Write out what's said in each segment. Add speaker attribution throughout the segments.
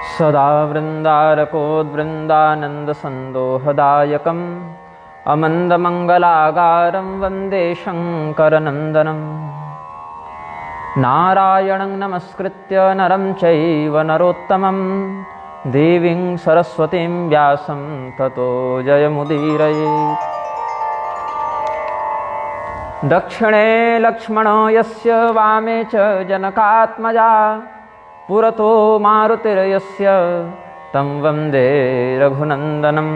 Speaker 1: सदा वृन्दारकोद्वृन्दानन्दसन्दोहदायकम् अमन्दमङ्गलागारं वन्दे शङ्करनन्दनम्। नारायणं नमस्कृत्य नरं चैव नरोत्तमं देवीं सरस्वतीं व्यासं ततो जयमुदीरयेत्। दक्षिणे लक्ष्मणो यस्य वामे च जनकात्मजा पुरतो मारुतिर्यस्य तं वन्दे रघुनन्दनम्।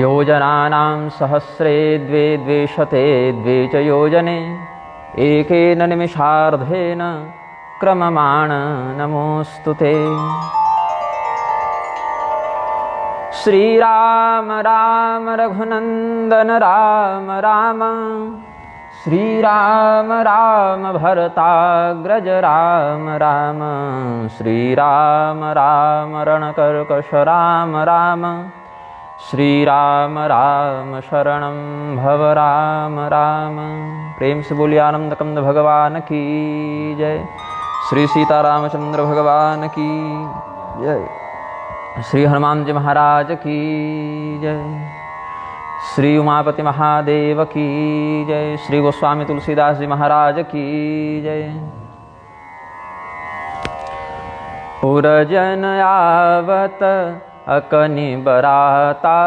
Speaker 1: योजनानां सहस्रे द्वे द्विशते द्वे च योजने एकेन निमिषार्धेन क्रममाण नमोऽस्तु ते। श्रीराम राम रघुनन्दन राम राम श्रीराम राम भरताग्रज राम राम श्रीराम राम रणकर्कश राम राम श्रीराम राम शरणं भव राम राम। प्रेम से बोलिए आनंद कंद भगवान की जय। श्री सीतारामचंद्र भगवान की जय। श्री हनुमान जी महाराज की जय। श्री उमापति महादेव की जय। श्री गोस्वामी तुलसीदास जी महाराज की जय। पुरजन आवत अकनि बराता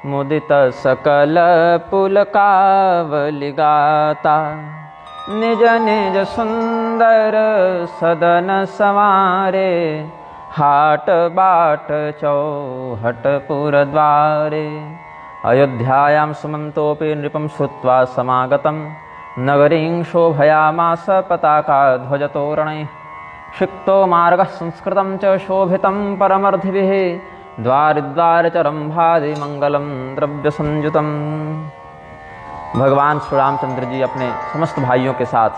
Speaker 1: मुदित सकल पुलकावली गाता निज निज सुंदर सदन समारे हाट बाट चौहट पुर द्वारे। अयोध्यायां सुमन्तोऽपि नृपं श्रुत्वा समागतं नगरीं शोभयामास पताका ध्वजतोरणैः। क्षिप्तो मार्गः संस्कृतं च शोभितं परमर्धिभिः द्वारि द्वारि च रंभादि मंगलम द्रव्य संयुतम। भगवान श्री रामचंद्र जी अपने समस्त भाइयों के साथ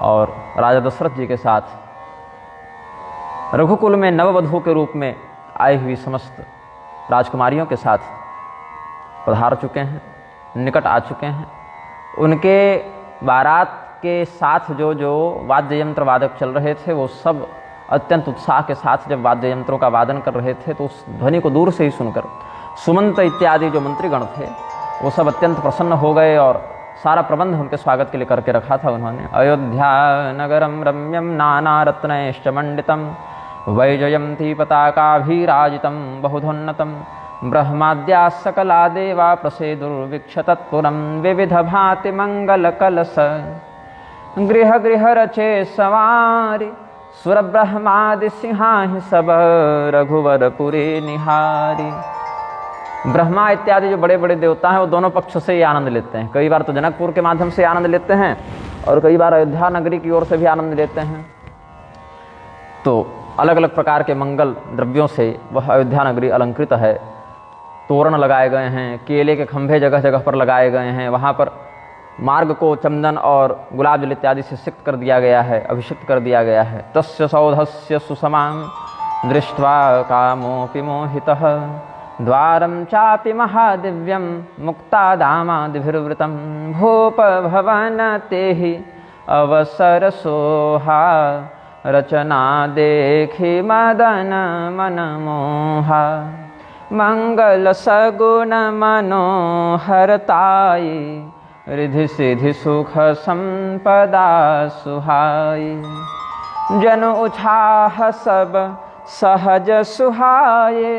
Speaker 1: और राजा दशरथ जी के साथ रघुकुल में नववधू के रूप में आई हुई समस्त राजकुमारियों के साथ पधार चुके हैं, निकट आ चुके हैं। उनके बारात के साथ जो वाद्य यंत्र वादक चल रहे थे वो सब अत्यंत उत्साह के साथ जब वाद्य यंत्रों का वादन कर रहे थे तो उस ध्वनि को दूर से ही सुनकर सुमंत इत्यादि जो मंत्रीगण थे वो सब अत्यंत प्रसन्न हो गए और सारा प्रबंध उनके स्वागत के लिए करके रखा था उन्होंने। अयोध्या नगरम रम्यम नाना रत्नैश्च मंडितम वैजयंती पताकाभिराजितं बहुधोन्नतं ब्रह्माद्या सकला देवा प्रसेदुर्वीक्ष तत्पुरं विविध भाति मंगल कलश गृह गृह रचे सवारी सुर ब्रह्मादि सिंहाहि सब रघुवरपुरी निहारी। ब्रह्मा इत्यादि जो बड़े बड़े देवता हैं वो दोनों पक्ष से ही आनंद लेते हैं। कई बार तो जनकपुर के माध्यम से आनंद लेते हैं और कई बार अयोध्या नगरी की ओर से भी आनंद लेते हैं। तो अलग अलग प्रकार के मंगल द्रव्यों से वह अयोध्या नगरी अलंकृत है। तोरण लगाए गए हैं, केले के खंभे जगह जगह पर लगाए गए हैं। वहाँ पर मार्ग को चंदन और गुलाब जल इत्यादि से सिक्त कर दिया गया है, अभिषिक्त कर दिया गया है। तस्य सौधस्य सुसमां दृष्ट्वा कामोऽपि मोहितः द्वारं चापि महादिव्यं मुक्तादामादिभिर्वृतं भूप भवन तेहि अवसर सोहा रचना देखि मदन मनमोहा मंगल सगुण मनोहरताई रिधि सिधि सुख संपदा सुहाई जन उछाह सब सहज सुहाये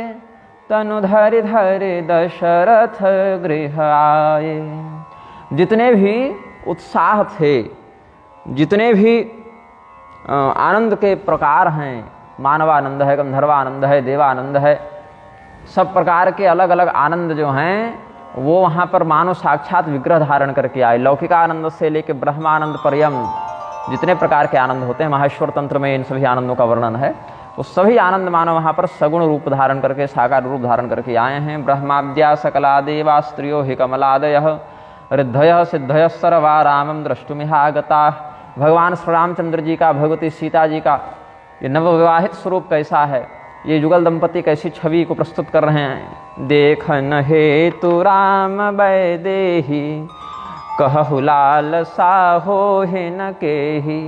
Speaker 1: तनु धरि धरि दशरथ गृह आए। जितने भी उत्साह थे, जितने भी आनंद के प्रकार हैं, मानवानंद है, गंधर्वानंद है, देवानंद है, सब प्रकार के अलग अलग आनंद जो हैं वो वहाँ पर मानो साक्षात विग्रह धारण करके आए। लौकिक आनंद से लेकर ब्रह्मानंद पर्यंत जितने प्रकार के आनंद होते हैं, माहेश्वर तंत्र में इन सभी आनंदों का वर्णन है। वो सभी आनंद मानो वहाँ पर सगुण रूप धारण करके, साकार रूप धारण करके आए हैं। ब्रह्माद्या सकला देवा स्त्रियो हि कमलादयः रिद्धयः सिद्धयः सर्वा रामं द्रष्टुमिहागता। भगवान श्री रामचंद्र जी का, भगवती सीता जी का ये नवविवाहित स्वरूप कैसा है, ये युगल दंपति कैसी छवि को प्रस्तुत कर रहे हैं। देखन हेतु राम वैदेही कहु लाल साहो न केही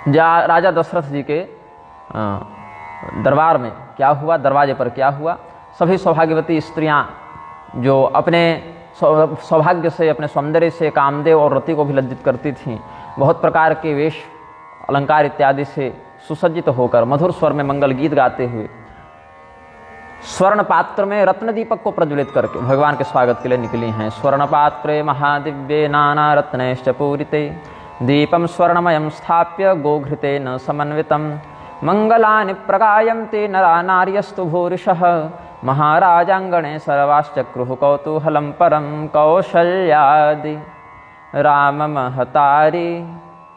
Speaker 1: राजा दशरथ जी के दरबार में क्या हुआ, दरवाजे पर क्या हुआ। सभी सौभाग्यवती स्त्रियां जो अपने सौभाग्य से, अपने सौंदर्य से कामदेव और रति को भी लज्जित करती थीं, बहुत प्रकार के वेश अलंकार इत्यादि से सुसज्जित होकर मधुर स्वर में मंगल गीत गाते हुए स्वर्ण पात्र में रत्न दीपक को प्रज्वलित करके भगवान के स्वागत के लिए निकली हैं। स्वर्ण पात्रे महादिव्ये नाना रत्नैश्च पूरिते दीपम स्वर्णमयं स्थाप्य गोघृतेन समन्वितं मंगलानि प्रगायन्ते नरा नार्यस्तु भूरिशः महाराजांगणे सर्वाश्चक्रुः कौतूहलं परं कौशल्यादि राम महतारी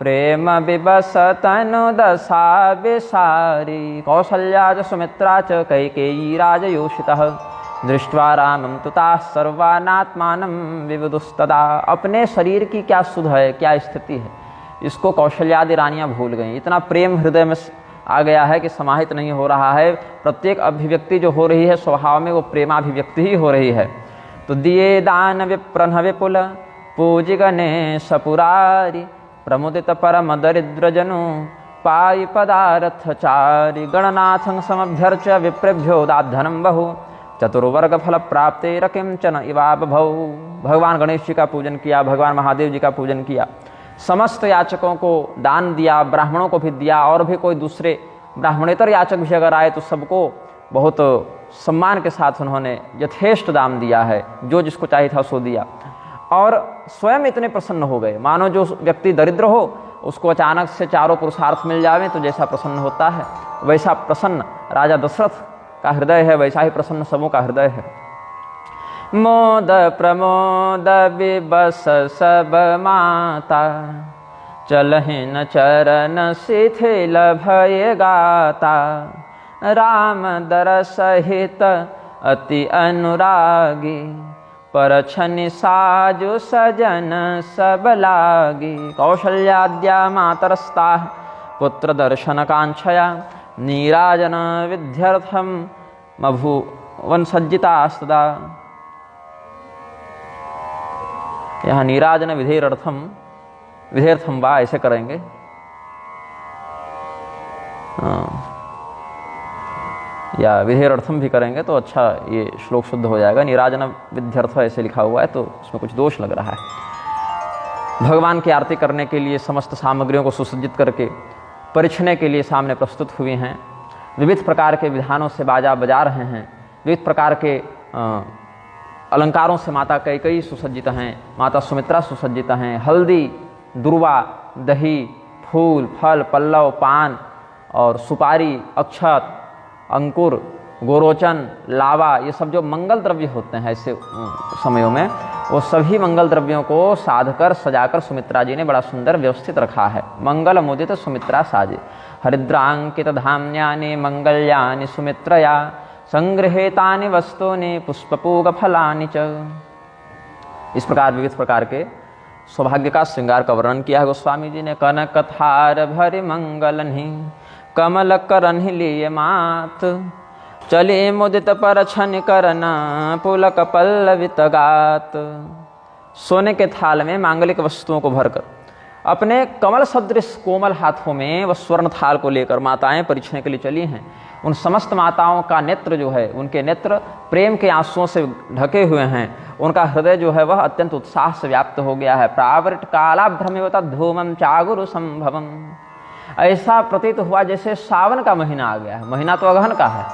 Speaker 1: प्रेम विबस तनु दशा विसारी कौसल्या च सुमित्रा च कैकेयी राजयोषितः दृष्ट्वा रामं तुताः सर्वानात्मानं विविदुस्तदा। अपने शरीर की क्या सुध है, क्या स्थिति है, इसको कौशल्यादि रानियां भूल गईं। इतना प्रेम हृदय में आ गया है कि समाहित नहीं हो रहा है। प्रत्येक अभिव्यक्ति जो हो रही है स्वभाव में वो प्रेमाभिव्यक्ति ही हो रही है। तो दिए दान विप्रन विपुल पूजि गणेश पुरारी प्रमुदित परम दरिद्र जनु पाई पदार्थ चारि गणनाथं समभ्यर्च विप्रेभ्यो दाधनं बहु चतुर्वर्ग फल प्राप्ते किंचन इवा बभौ। भगवान गणेश जी का पूजन किया, भगवान महादेव जी का पूजन किया, समस्त याचकों को दान दिया, ब्राह्मणों को भी दिया, और भी कोई दूसरे ब्राह्मणेतर याचक भी अगर आए तो सबको बहुत सम्मान के साथ उन्होंने यथेष्ट दान दिया है, जो जिसको चाहिए था सो दिया। और स्वयं इतने प्रसन्न हो गए, मानो जो व्यक्ति दरिद्र हो उसको अचानक से चारों पुरुषार्थ मिल जावे तो जैसा प्रसन्न होता है, वैसा प्रसन्न राजा दशरथ का हृदय है, वैसा ही प्रसन्न सबों का हृदय है। मोद प्रमोद विबस सब माता चलहिन चरण शिथिल भय गाता राम दर सहित अति अनुरागी पर छनि साजु सजन सब लागी कौशल्याद्या मातरस्ता पुत्र दर्शन कांक्षया नीराजन विद्यर्थम मभुवन सज्जिता सदा। यहाँ नीराजन विधेयर्थम वा ऐसे करेंगे। या विधेयर्थम भी करेंगे तो अच्छा ये श्लोक शुद्ध हो जाएगा। नीराजन विद्यर्थ ऐसे लिखा हुआ है तो उसमें कुछ दोष लग रहा है। भगवान की आरती करने के लिए समस्त सामग्रियों को सुसज्जित करके परिछने के लिए सामने प्रस्तुत हुए हैं। विविध प्रकार के विधानों से बाजा बजा रहे हैं, विविध प्रकार के अलंकारों से माता कैकेयी सुसज्जित हैं, माता सुमित्रा सुसज्जित हैं। हल्दी, दुर्वा, दही, फूल, फल, पल्लव, पान और सुपारी, अक्षत, अंकुर, गोरोचन, लावा, ये सब जो मंगल द्रव्य होते हैं ऐसे समयों में, वो सभी मंगल द्रव्यों को साधकर सजाकर सुमित्रा जी ने बड़ा सुंदर व्यवस्थित रखा है। मंगल मुदित सुमित्रा साजे हरिद्रांकित धान्यानि मंगल्यानि सुमित्रया संगृहेतानि वस्तूनि पुष्पपूग फलानि च। इस प्रकार विविध प्रकार के सौभाग्य का श्रृंगार का वर्णन किया है गोस्वामी जी ने। कनक थार भरि मंगलनि कमल करन्हि लिए मात चले मुदित पर छन करना पुलक पल्लवित गात। सोने के थाल में मांगलिक वस्तुओं को भरकर अपने कमल सदृश कोमल हाथों में वह स्वर्ण थाल को लेकर माताएं परिछने के लिए चली हैं। उन समस्त माताओं का नेत्र जो है, उनके नेत्र प्रेम के आंसुओं से ढके हुए हैं। उनका हृदय जो है वह अत्यंत उत्साह से व्याप्त हो गया है। प्रावृत कालाभ्रमिवत धूमम चागुरु संभवम। ऐसा प्रतीत हुआ जैसे सावन का महीना आ गया है। महीना तो अगहन का है,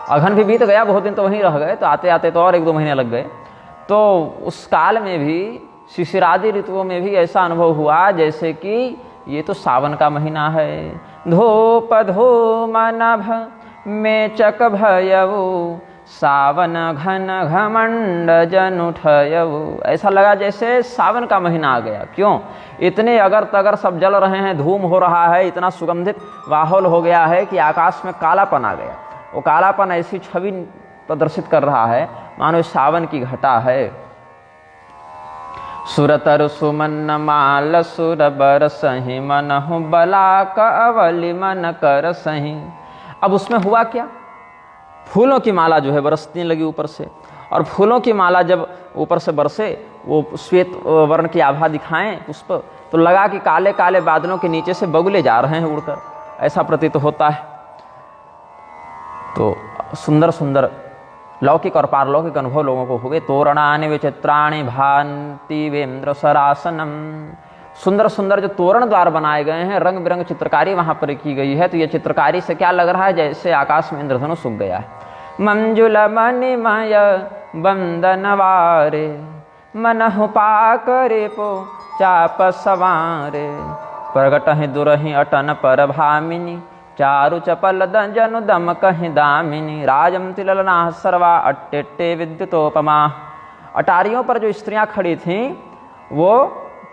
Speaker 1: अगहन भी बीत गया, बहुत दिन तो वहीं रह गए, तो आते आते तो और 1-2 महीने लग गए। तो उस काल में भी, शिशिरादि ऋतुओं में भी ऐसा अनुभव हुआ जैसे कि ये तो सावन का महीना है। धूप धूम नभ में चक भयऊ सावन घन घमंड जन उठयऊ। ऐसा लगा जैसे सावन का महीना आ गया। क्यों? इतने अगर तगर सब जल रहे हैं, धूम हो रहा है, इतना सुगंधित माहौल हो गया है कि आकाश में कालापन आ गया। वो कालापन ऐसी छवि प्रदर्शित कर रहा है मानो सावन की घटा है। सुरतर सुमन माल सुर बर सही मनहु बलाक अवलि मन कर सही। अब उसमें हुआ क्या? फूलों की माला जो है बरसने लगी ऊपर से, और फूलों की माला जब ऊपर से बरसे, वो श्वेत वर्ण की आभा दिखाएं पुष्प, तो लगा कि काले काले बादलों के नीचे से बगुले जा रहे हैं उड़कर, ऐसा प्रतीत होता है। तो सुंदर सुंदर लौकिक और पारलौकिक अनुभव लोगों को हुए। तोरणानि विचित्राणि भान्ति वेन्द्र सरासनम, सुंदर सुंदर जो तोरण द्वार बनाए गए हैं, रंग बिरंग चित्रकारी वहाँ पर की गई है। तो ये चित्रकारी से क्या लग रहा है, जैसे आकाश में इंद्रधनुष उग गया है। मंजुल मणिमय बंदनवारे मनहु पाकरे पो चाप सवारे, प्रगटहि दुरहि अटन पर भामिनी चारु चपल जनु दम कहि दामिनी, राजम तिललना सर्वा अट्टे विद्युतोपमा। अटारियों पर जो स्त्रियां खड़ी थीं वो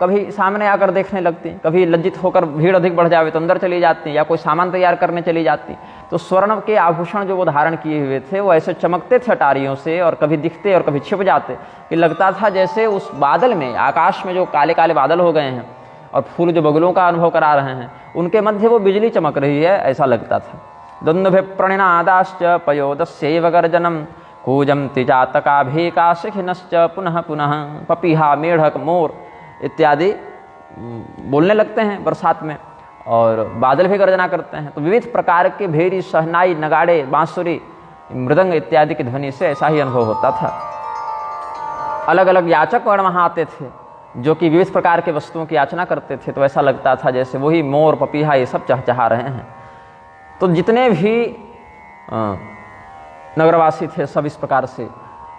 Speaker 1: कभी सामने आकर देखने लगती, कभी लज्जित होकर भीड़ अधिक बढ़ जावे तो अंदर चली जाती, या कोई सामान तैयार करने चली जाती। तो स्वर्ण के आभूषण जो वो धारण किए हुए थे वो ऐसे चमकते थे अटारियों से, और कभी दिखते और कभी छिप जाते, कि लगता था जैसे उस बादल में, आकाश में जो काले काले बादल हो गए हैं और फूल जो बगुलों का अनुभव करा रहे हैं, उनके मध्य वो बिजली चमक रही है, ऐसा लगता था। दुंदुभि प्रणिनादाश्च पयोदस्यैव गर्जनम कूजम तिजातकाभिकाशिखिनश्च पुनः पुनः, पपीहा मेढक मोर इत्यादि बोलने लगते हैं बरसात में, और बादल भी गर्जना करते हैं। तो विविध प्रकार के भेरी, शहनाई, नगाड़े, बांसुरी, मृदंग इत्यादि की ध्वनि से ऐसा ही अनुभव होता था। अलग अलग याचक वर्ण वहाँ आते थे जो कि विविध प्रकार के वस्तुओं की याचना करते थे। तो ऐसा लगता था जैसे वही मोर, पपीहा ये सब चहचहा रहे हैं। तो जितने भी नगरवासी थे सब इस प्रकार से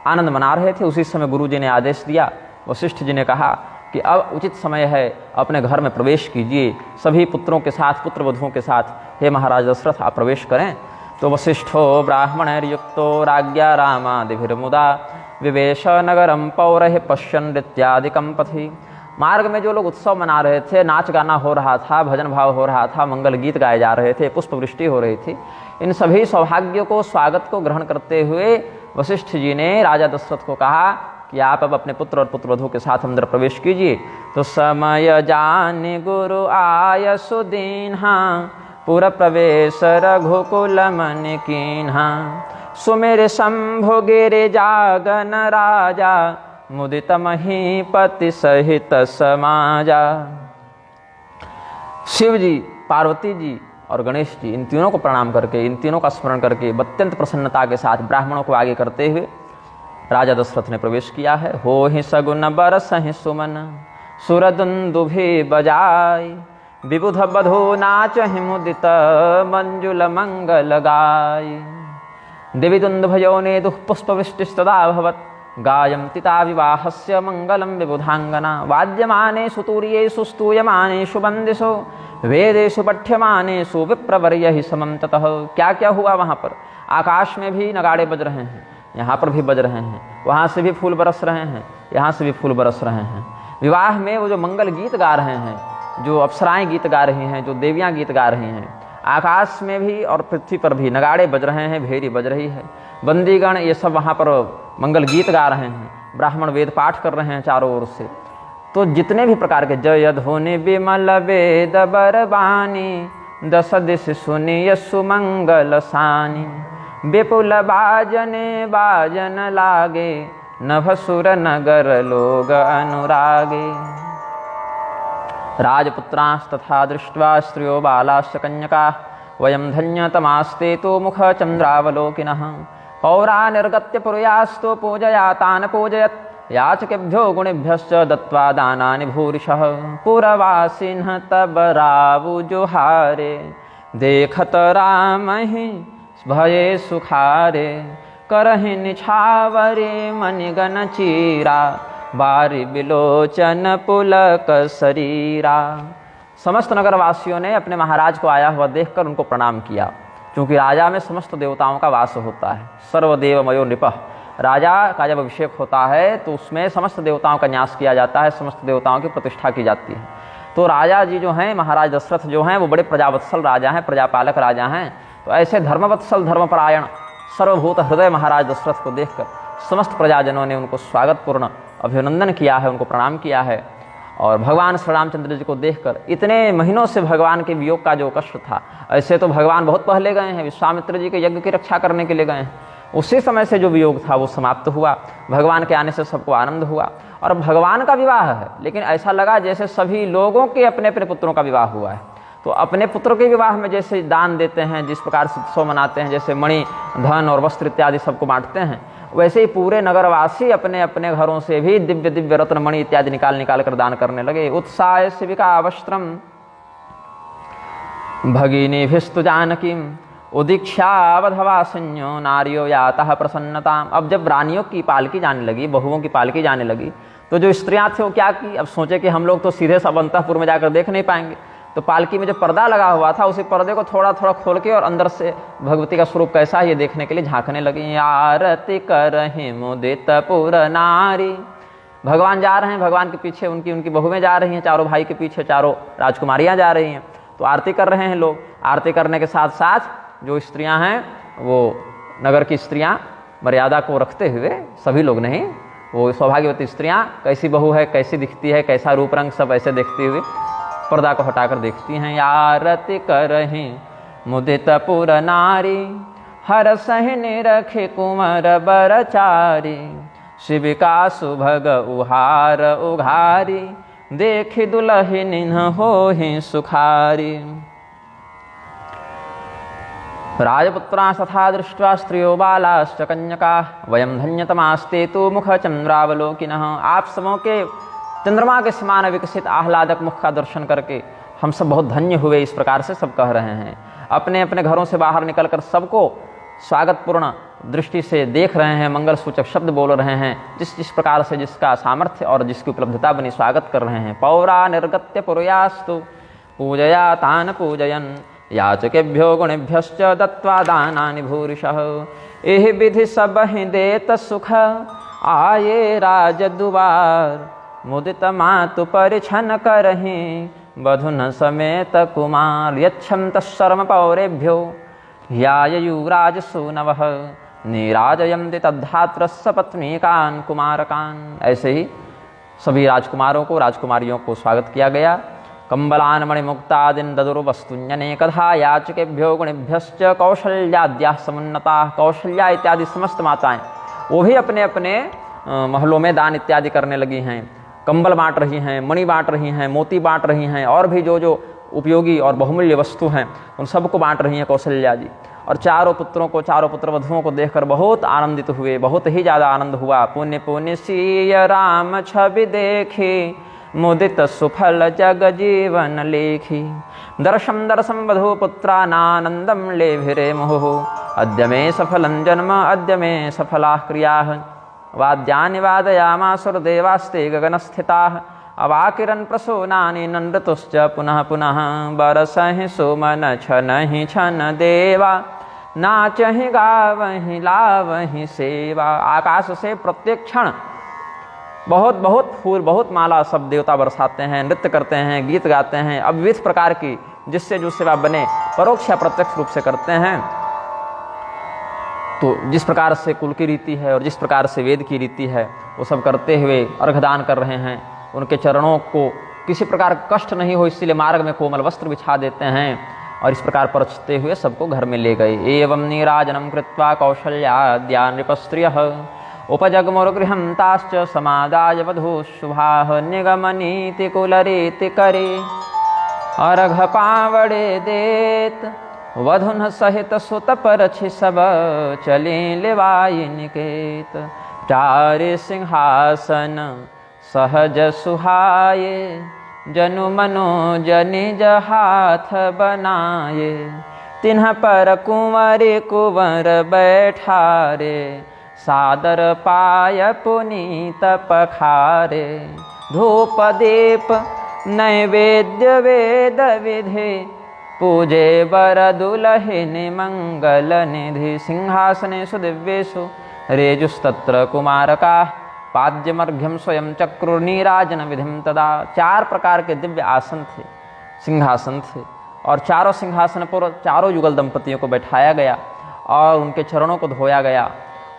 Speaker 1: आनंद मना रहे थे। उसी समय गुरु जी ने आदेश दिया, वशिष्ठ जी ने कहा कि अब उचित समय है, अपने घर में प्रवेश कीजिए, सभी पुत्रों के साथ, पुत्र वधुओं के साथ, हे महाराज दशरथ आप प्रवेश करें। तो वशिष्ठो ब्राह्मणैर्युक्तो राज्ञा रामादिभिर्मुदा विवेश नगरम पौरहि पश्यन् नृत्यादिकं पथि। मार्ग में जो लोग उत्सव मना रहे थे, नाच गाना हो रहा था, भजन भाव हो रहा था, मंगल गीत गाए जा रहे थे, पुष्प वृष्टि हो रही थी, इन सभी सौभाग्यों को, स्वागत को ग्रहण करते हुए वशिष्ठ जी ने राजा दशरथ को कहा कि आप अब अपने पुत्र और पुत्रवधू के साथ अंदर प्रवेश कीजिए। तो समय जाने गुरु आय सुदीन्हा पुर प्रवेश रघुकुल मन कीन्हा, सुमेर शंभु गिरि जागन राजा मुदित महीपति सहित समाजा। शिव जी, पार्वती जी और गणेश जी, इन तीनों को प्रणाम करके, इन तीनों का स्मरण करके अत्यंत प्रसन्नता के साथ ब्राह्मणों को आगे करते हुए राजा दशरथ ने प्रवेश किया है। हो ही सगुन बरस ही सुमन सुरदुंदुभि बजाय, विबुध बधो नाच ही मुदित मंजुल मंगल गाय। देवी दुंदुभयो ने दुःपुष्प वृष्टिस्तदा भवत्, गायं तिता विवाहस्य मंगलम विबुधांगना। वाद्यमाने सुतूर्ये सुस्तूयमाने सुबंदिशो, वेदेषु पठ्यमानेषु विप्रवर्यहि समं ततः। क्या क्या हुआ वहाँ पर, आकाश में भी नगाड़े बज रहे हैं, यहाँ पर भी बज रहे हैं, वहाँ से भी फूल बरस रहे हैं, यहाँ से भी फूल बरस रहे हैं। विवाह में वो जो मंगल गीत गा रहे हैं, जो अप्सराएं गीत गा रही हैं, जो देवियाँ गीत गा रही हैं, आकाश में भी और पृथ्वी पर भी नगाड़े बज रहे हैं, भेरी बज रही है, बंदीगण ये सब वहाँ पर मंगल गीत गा रहे हैं, ब्राह्मण वेद पाठ कर रहे हैं चारों ओर से। तो जितने भी प्रकार के जय धुनि विमल वेद बरबानी, दस दिश सुनिय सुमंगल सानी। विपुल बाजने बाजन लागे, नभसुर नगर लोग अनुरागे। राजपुत्रांस्तथा दृष्ट्वा स्त्रियो बालाश्च कन्यका, वयं धन्यतमास्ते तो मुख चंद्रावलोकिनः। पौरा निर्गत्य पुरयास्तु पूजया तान् पूजयत्, याचकेभ्यो गुणेभ्यश्च दत्त्वा दानानि भूरिशः। पुरवासिनः तब रावु जोहारे, देखत राम ही भये सुखारे। करहि निछावरे मणिगण चीरा, बारी बिलोचन पुलक शरीरा। समस्त नगरवासियों ने अपने महाराज को आया हुआ देखकर उनको प्रणाम किया, क्योंकि राजा में समस्त देवताओं का वास होता है। सर्वदेवमयो नृपः, राजा का जब अभिषेक होता है तो उसमें समस्त देवताओं का न्यास किया जाता है, समस्त देवताओं की प्रतिष्ठा की जाती है। तो राजा जी जो हैं, महाराज दशरथ जो हैं, वो बड़े प्रजावत्सल राजा हैं, प्रजापालक राजा हैं। तो ऐसे धर्मवत्सल, धर्मपरायण, सर्वभूत हृदय महाराज दशरथ को देखकर समस्त प्रजाजनों ने उनको स्वागतपूर्ण अभिनंदन किया है, उनको प्रणाम किया है। और भगवान श्री रामचंद्र जी को देखकर इतने महीनों से भगवान के वियोग का जो कष्ट था, ऐसे तो भगवान बहुत पहले गए हैं, विश्वामित्र जी के यज्ञ की रक्षा करने के लिए गए हैं, उसी समय से जो वियोग था वो समाप्त हुआ। भगवान के आने से सबको आनंद हुआ और भगवान का विवाह है, लेकिन ऐसा लगा जैसे सभी लोगों के अपने अपने पुत्रों का विवाह हुआ है। तो अपने पुत्र के विवाह में जैसे दान देते हैं, जिस प्रकार से उत्सव मनाते हैं, जैसे मणि, धन और वस्त्र इत्यादि सबको बांटते हैं, वैसे ही पूरे नगरवासी अपने अपने घरों से भी दिव्य दिव्य रत्न मणि इत्यादि निकाल कर दान करने लगे। उत्साह शिविका वस्त्रम भगिनीभिस्तु जानकीम उदीक्षावधवासन्यो नारियो यातः प्रसन्नता। अब जब रानियों की पालकी जाने लगी, बहुओं की पालकी जाने लगी, तो जो स्त्रियां थी वो क्या की, अब सोचे कि हम लोग तो सीधे सब अंतःपुर में जाकर देख नहीं पाएंगे, तो पालकी में जो पर्दा लगा हुआ था उसी पर्दे को थोड़ा थोड़ा खोल के और अंदर से भगवती का स्वरूप कैसा है ये देखने के लिए झांकने लगी। आरती करहि मुदित पुर नारी, भगवान जा रहे हैं, भगवान के पीछे उनकी उनकी बहुएं जा रही हैं, चारों भाई के पीछे चारों राजकुमारियां जा रही हैं, तो आरती कर रहे हैं लोग। आरती करने के साथ साथ जो स्त्रियां हैं, वो नगर की स्त्रियां मर्यादा को रखते हुए, सभी लोग नहीं, वो सौभाग्यवती स्त्रियां कैसी बहू है, कैसी दिखती है, कैसा रूप रंग, सब ऐसे देखते हुए पर्दा को हटाकर देखती हैं। आरती करहि मुदित पुर नारी, हर सहने रखे कुंवर बरचारी, शिविका सुभग उहार उघारी, देखि दुलहिन होहि सुखारी। राजपुत्रां तथा दृष्ट्वा स्त्रियो बालाश्च कन्यका, वयं धन्यतमास्ते तु मुख चंद्रावलोकिनः। आप समों के चंद्रमा के समान विकसित आह्लादक मुख का दर्शन करके हम सब बहुत धन्य हुए, इस प्रकार से सब कह रहे हैं। अपने अपने घरों से बाहर निकलकर सबको स्वागतपूर्ण दृष्टि से देख रहे हैं, मंगल सूचक शब्द बोल रहे हैं, जिस प्रकार से जिसका सामर्थ्य और जिसकी उपलब्धता बनी स्वागत कर रहे हैं। पौरा निर्गत्य पुरयास्तु पूजया तान पूजयन, याचकेभ्यो गुणेभ्यश्च दत्वा दानानि भूरिशः। एहि विधि सब ही देत सुख, आये राज दुआर, मुदित मातु परिछन करहि, बधुन समेत कुमार। यच्छं तत्सर्म पौरेभ्यो ह्याययुराज सूनवः, नीराजयन्ति तद्धात्रस्य पत्नीकान् कुमारकान्। ऐसे ही सभी राजकुमारों को, राजकुमारियों को स्वागत किया गया। कंबलान मणिमुक्तादिन ददुर्वस्तुन्यनेकधा, याचकेभ्यो गुणेभ्यश्च कौशल्याद्याः समुन्नता। कौशल्या इत्यादि समस्त माताएं वो भी अपने अपने महलों में दान इत्यादि करने लगी हैं, कंबल बांट रही हैं, मणि बांट रही हैं, मोती बांट रही हैं, और भी जो जो उपयोगी और बहुमूल्य वस्तु हैं उन सबको बांट रही हैं कौशल्या जी। और चारों पुत्रों को, चारों पुत्र वधुओं को देखकर बहुत आनंदित हुए, बहुत ही ज़्यादा आनंद हुआ। पुण्य पुण्य सीय राम छवि देखी, मुदित सुफल जग जीवन लेखी। दर्शम दर्शम वधू पुत्रानानंदम लेभिरे मुहुः, अद्य मे सफलं जन्म अद्य मे सफलाः क्रियाः। वाद्यानि वादयामासुरदेवास्ते गगनस्थिताः, अवाकिरन् प्रसूनानि नन्दतुश्च पुनः पुनः। बरसहि सुमन छनहि छन देवा, नाचहि गावहि लावहि सेवा। आकाश से प्रत्येक क्षण बहुत बहुत फूल, बहुत माला सब देवता बरसाते हैं, नृत्य करते हैं, गीत गाते हैं, अब विविध प्रकार की जिससे जो सेवा बने परोक्ष या प्रत्यक्ष रूप से करते हैं। तो जिस प्रकार से कुल की रीति है और जिस प्रकार से वेद की रीति है वो सब करते हुए अर्घदान कर रहे हैं। उनके चरणों को किसी प्रकार कष्ट नहीं हो, इसलिए मार्ग में कोमल वस्त्र बिछा देते हैं और इस प्रकार परछते हुए सबको घर में ले गए। एवं नीराजनम कृत्वा कौशल्याद्या नृपस्त्रियः, उपजग्मुर्गृहं ताश्च समादाय वधूः शुभाः। निगमनीति कुलरीति करे, अर्घ पावड़े देत, वधुन सहित सुत परछि सब, चले लेवाई निकेत। चारे सिंहासन सहज सुहाये, जनु मनोज निज हाथ बनाये। तिन्ह पर कुंवरे कुंवर बैठारे, सादर पाय पुनीत पखारे। धूप दीप नैवेद्य वेद विधि, पूजे वर दुलहिनि मंगल निधि। सिंहासनेषु दिव्येषु रेजुस्तत्र कुमारकाः, पाद्यमर्घ्यम स्वयं चक्रुर्नीराजन विधिम तदा। चार प्रकार के दिव्य आसन थे, सिंहासन थे, और चारों सिंहासन पर चारों युगल दंपतियों को बैठाया गया और उनके चरणों को धोया गया।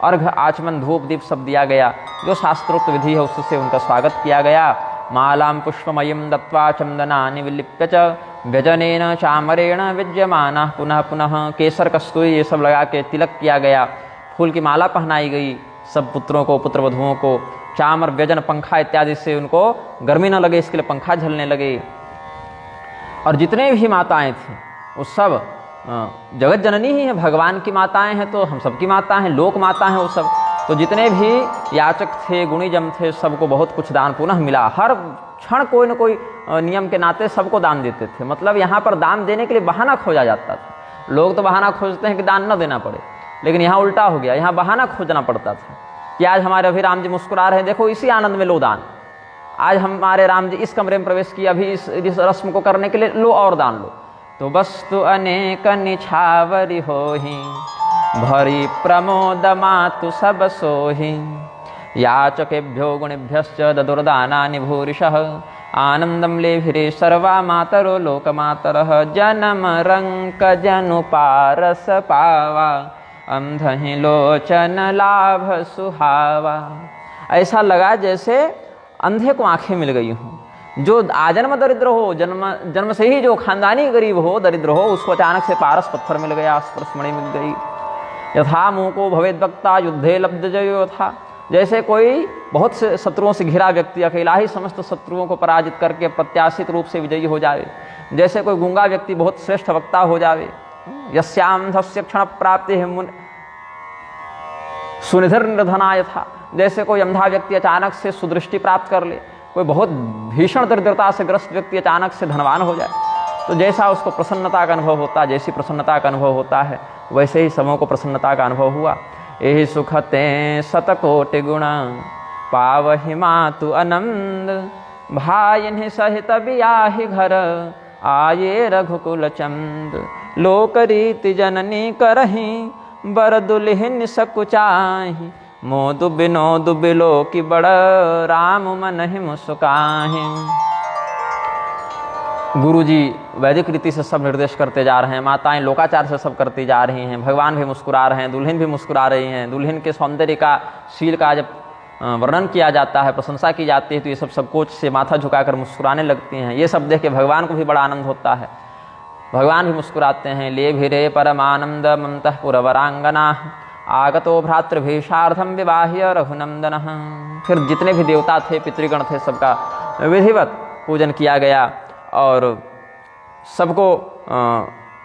Speaker 1: अर्घ आचमन धूप दीप सब दिया गया, जो शास्त्रोक्त विधि है उससे उनका स्वागत किया गया। मालां पुष्पमयीं दत्वा चंदनानि विलिप्य च, व्यजनेन चामरेण विद्यमानः पुनः पुनः। केसर कस्तूरी ये सब लगा के तिलक किया गया, फूल की माला पहनाई गई सब पुत्रों को, पुत्र वधुओं को, चामर व्यजन पंखा इत्यादि से उनको गर्मी न लगे इसके लिए पंखा झलने लगे। और जितने भी माताएं थीं वो सब जगत जननी ही हैं, भगवान की माताएं हैं, तो हम सबकी माता हैं, लोक माता हैं वो सब। तो जितने भी याचक थे, गुणीजन थे, सबको बहुत कुछ दान पुनः मिला। हर क्षण कोई न कोई नियम के नाते सबको दान देते थे। मतलब यहाँ पर दान देने के लिए बहाना खोजा जाता था। लोग तो बहाना खोजते हैं कि दान न देना पड़े, लेकिन यहाँ उल्टा हो गया, यहाँ बहाना खोजना पड़ता था कि आज हमारे अभी राम जी मुस्कुरा रहे हैं, देखो इसी आनंद में लो दान। आज हमारे राम जी इस कमरे में प्रवेश किया, अभी इस रस्म को करने के लिए लो और दान लो। तो वस्तु अनेक निछावरी होहि, भरी प्रमोद मातु सब सोहि। याचकेभ्यो गुणेभ्यश्च ददुर्दानानि भूरिशः, आनंदम लेभिरे सर्वा मातरो लोकमातरः। जन्म रंक जनु पारस पावा, अंधहि लोचन लाभ सुहावा। ऐसा लगा जैसे अंधे को आंखें मिल गई हों। जो आजन्म दरिद्र हो, जन्म से ही जो खानदानी गरीब हो, दरिद्र हो, उसको अचानक से पारस पत्थर मिल गया, स्पर्शमणि मिल गई। यथा मूको भवेद वक्ता युद्धे लब्ध जयो था। जैसे कोई बहुत से शत्रुओं से घिरा व्यक्ति अकेला ही समस्त शत्रुओं को पराजित करके प्रत्याशित रूप से विजयी हो जावे। जैसे कोई गूंगा व्यक्ति बहुत श्रेष्ठ वक्ता हो जावे। यस्यान्धस्य क्षण प्राप्ति सुनिधर निर्धनाय था। जैसे कोई अंधा व्यक्ति अचानक से सुदृष्टि प्राप्त कर ले, कोई बहुत भीषण दरिद्रता से ग्रस्त व्यक्ति अचानक से धनवान हो जाए, तो जैसा उसको प्रसन्नता का अनुभव होता है, जैसी प्रसन्नता का अनुभव होता है, वैसे ही सबों को प्रसन्नता का अनुभव हुआ। यही सुखते शतकोटि गुण, पावहि मातु आनंद। भाई सहित बियाहि घर, आये रघुकुल चंद। लोक रीति जननी करही, बर दुल्हन सकुचाही। मोदु बिनोदु बिलो की बड़, राम मन ही मुस्काही। गुरु जी वैदिक रीति से सब निर्देश करते जा रहे हैं, माताएं लोकाचार से सब करती जा रही हैं, भगवान भी मुस्कुरा रहे हैं, दुल्हन भी मुस्कुरा रही हैं। दुल्हन के सौंदर्य का, शील का जब वर्णन किया जाता है, प्रशंसा की जाती है, तो ये सब संकोच से माथा झुकाकर मुस्कुराने लगती हैं। ये सब देख के भगवान को भी बड़ा आनंद होता है, भगवान भी मुस्कुराते हैं। ले भिरे परमानंद ममतः पुरवरांगना, आगतो भ्रातृभीषार्थम विवाह्य रघुनंदन। फिर जितने भी देवता थे, पितृगण थे, सबका विधिवत पूजन किया गया और सबको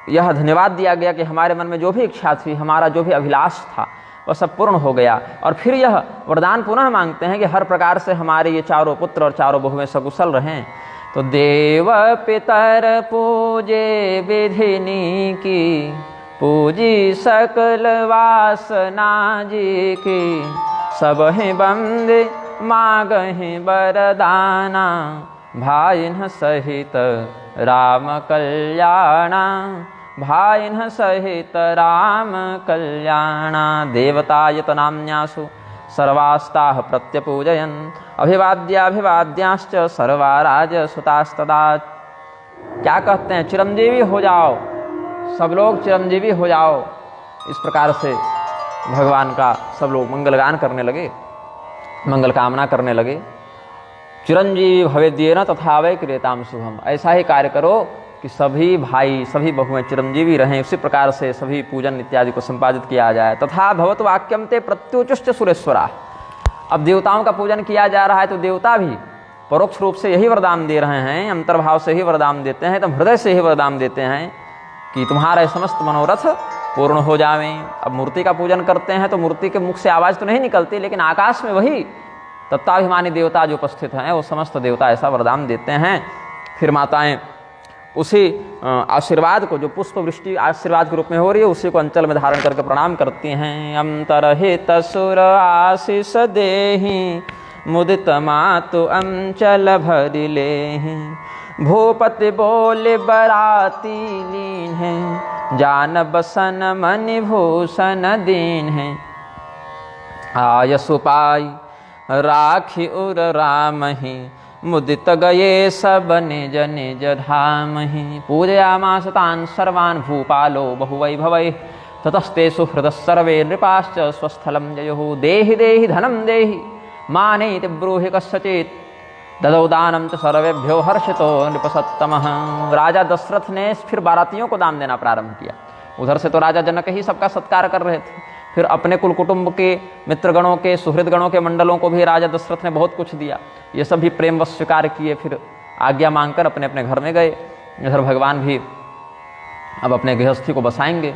Speaker 1: यह धन्यवाद दिया गया कि हमारे मन में जो भी इच्छा थी, हमारा जो भी अभिलाष था, वह सब पूर्ण हो गया। और फिर यह वरदान पुनः मांगते हैं कि हर प्रकार से हमारे ये चारों पुत्र और चारों बहुएं सकुशल रहें। तो देव पितर पूजे विधिनी की, पूजी सकल वासना जी की। सब ही बंदे मांगहि वरदाना, भाइन सहित राम कल्याणा। भाइन सहित राम कल्याणा। देवतायतनाम्यासु सर्वास्ताः प्रत्यपूजयन्, अभिवाद्याभिवाद्यांश्च सर्वा राजसुतास्तदा। क्या कहते हैं? चिरंजीवी हो जाओ, सब लोग चिरंजीवी हो जाओ। इस प्रकार से भगवान का सब लोग मंगलगान करने लगे, मंगल कामना करने लगे। चिरंजीवी भवेद्येन तथा वै क्रियताम शुभम। ऐसा ही कार्य करो कि सभी भाई, सभी बहुएं चिरंजीवी रहें। उसी प्रकार से सभी पूजन इत्यादि को संपादित किया जाए। तथा भवत वाक्यम ते प्रत्युचुश्च सुरेश्वरा। अब देवताओं का पूजन किया जा रहा है, तो देवता भी परोक्ष रूप से यही वरदान दे रहे हैं, अंतर्भाव से ही वरदान देते हैं, तो हृदय से ही वरदान देते हैं कि तुम्हारे समस्त मनोरथ पूर्ण हो जावें। अब मूर्ति का पूजन करते हैं तो मूर्ति के मुख से आवाज़ तो नहीं निकलती, लेकिन आकाश में वही तत्वाभिमानी देवता जो उपस्थित हैं, वो समस्त देवता ऐसा वरदान देते हैं। फिर माताएं उसी आशीर्वाद को, जो पुष्प वृष्टि आशीर्वाद के रूप में हो रही है, उसी को अंचल में धारण करके प्रणाम करती हैं। अंतरहित सुर आशीष देहि, मुदित मातु अंचल भरि लेहि। भूपति बोले बराती लीन है, जान बसन मनि भूषण दीन है। आयसु पाई राखी उर राम ही, मुदित गए सब निज निज धाम ही। पूजयामास तान् सर्वान् भूपालो बहुवैभवैः, ततस्ते सुहृदः सर्वे नृपाश्च स्वस्थलं जयुः। देहि देहि धनं देहि, मानेति ब्रूहि कस्यचित्, ददौ दानम च सर्वेभ्यो हर्षितो नृपसत्तमः। राजा दशरथ ने फिर बारातियों को दान देना प्रारंभ किया। उधर से तो राजा जनक ही सबका सत्कार कर रहे थे, फिर अपने कुल कुटुंब के मित्रगणों के सुहृदगणों के मंडलों को भी राजा दशरथ ने बहुत कुछ दिया। ये सब भी प्रेमवश स्वीकार किए। फिर आज्ञा मांगकर अपने अपने घर में गए। इधर भगवान भी अब अपने गृहस्थी को बसाएंगे।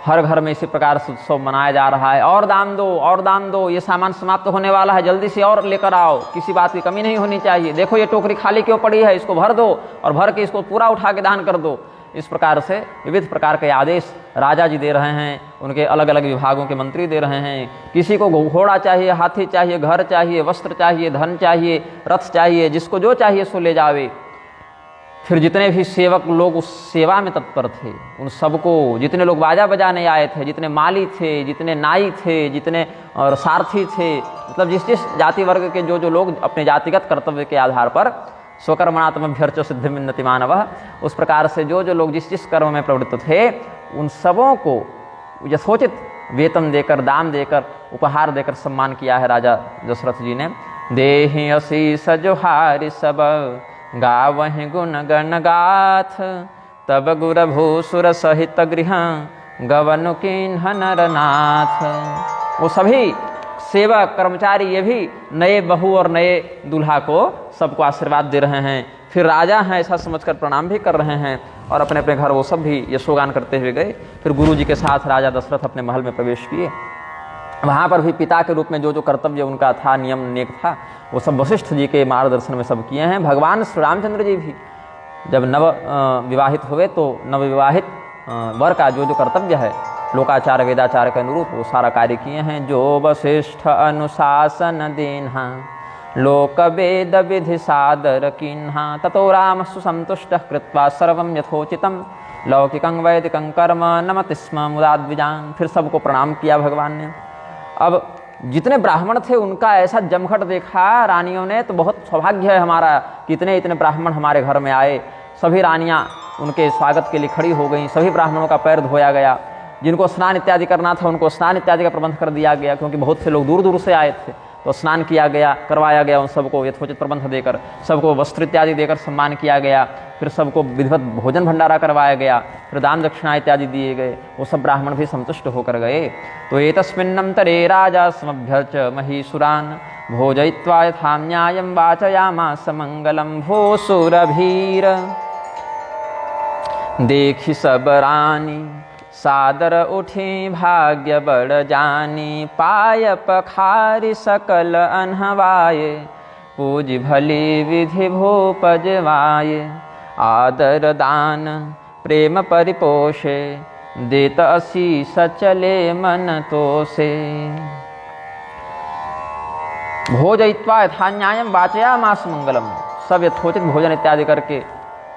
Speaker 1: हर घर में इसी प्रकार से उत्सव मनाया जा रहा है। और दान दो, और दान दो, ये सामान समाप्त होने वाला है, जल्दी से और लेकर आओ, किसी बात की कमी नहीं होनी चाहिए। देखो ये टोकरी खाली क्यों पड़ी है, इसको भर दो और भर के इसको पूरा उठा के दान कर दो। इस प्रकार से विविध प्रकार के आदेश राजा जी दे रहे हैं, उनके अलग अलग विभागों के मंत्री दे रहे हैं। किसी को घोड़ा चाहिए, हाथी चाहिए, घर चाहिए, वस्त्र चाहिए, धन चाहिए, रथ चाहिए, जिसको जो चाहिए सो ले जावे। फिर जितने भी सेवक लोग उस सेवा में तत्पर थे, उन सबको, जितने लोग बाजा बजाने आए थे, जितने माली थे, जितने नाई थे, जितने और सारथी थे, मतलब जिस जिस जाति वर्ग के जो जो लोग अपने जातिगत कर्तव्य के आधार पर स्वकर्मणात्मभ्यर्च सिद्धिमिन्नति मानवः, उस प्रकार से जो जो लोग जिस जिस कर्म में प्रवृत्त थे, उन सबों को यथोचित वेतन देकर, दाम देकर, उपहार देकर सम्मान किया है राजा दशरथ जी ने। देहि असीस जोहारि सब गावहि गुण गण गाथ, तब गुर भूसुर सहित गृह गवनु किन्ह नरनाथ। वो सभी सेवक कर्मचारी, ये भी नए बहू और नए दूल्हा को सबको आशीर्वाद दे रहे हैं। फिर राजा हैं ऐसा समझकर प्रणाम भी कर रहे हैं और अपने अपने घर वो सब भी यशोगान करते हुए गए। फिर गुरु जी के साथ राजा दशरथ अपने महल में प्रवेश किए। वहाँ पर भी पिता के रूप में जो जो कर्तव्य उनका था, नियम नेक था, वो सब वशिष्ठ जी के मार्गदर्शन में सब किए हैं। भगवान श्री रामचंद्र जी भी जब नव विवाहित हुए तो नवविवाहित वर का जो जो कर्तव्य है लोकाचार वेदाचार के अनुरूप वो सारा कार्य किए हैं। जो वशिष्ठ अनुशासन दीन्हा लोक वेद विधि सादर किन्हा, ततो राम सुसंतुष्ट कृत्वा सर्वं यथोचितम लौकिकं वैदिकं कर्म नमति स्म मुदा द्विजान। फिर सबको प्रणाम किया भगवान ने। अब जितने ब्राह्मण थे उनका ऐसा जमघट देखा रानियों ने, तो बहुत सौभाग्य है हमारा कि इतने इतने ब्राह्मण हमारे घर में आए। सभी रानियां उनके स्वागत के लिए खड़ी हो गई। सभी ब्राह्मणों का पैर धोया गया। जिनको स्नान इत्यादि करना था उनको स्नान इत्यादि का प्रबंध कर दिया गया, क्योंकि बहुत से लोग दूर दूर से आए थे। तो स्नान किया गया, करवाया गया, उन सबको यथोचित प्रबंध देकर, सबको वस्त्र इत्यादि देकर सम्मान किया गया। फिर सबको विधिवत भोजन भंडारा करवाया गया। फिर दान दक्षिणा इत्यादि दिए गए। वो सब ब्राह्मण भी संतुष्ट होकर गए। तो एतस्मिन्नन्तरे राजा समभ्यर्च महीसुरान् भोजयित्वा यथा न्यायं वाचयामास मंगलम। भूसुरभीर देखि सब रानी सादर उठी भाग्य बड़ जानी। पाय पखारि सकल अनहवाये पूज भली विधि भूपजवाये। आदर दान प्रेम परिपोषे देत असीस चले मन तोषे। भोजयित्वा यथा न्यायं वाचयामास मंगलम। सब यथोचित भोजन इत्यादि करके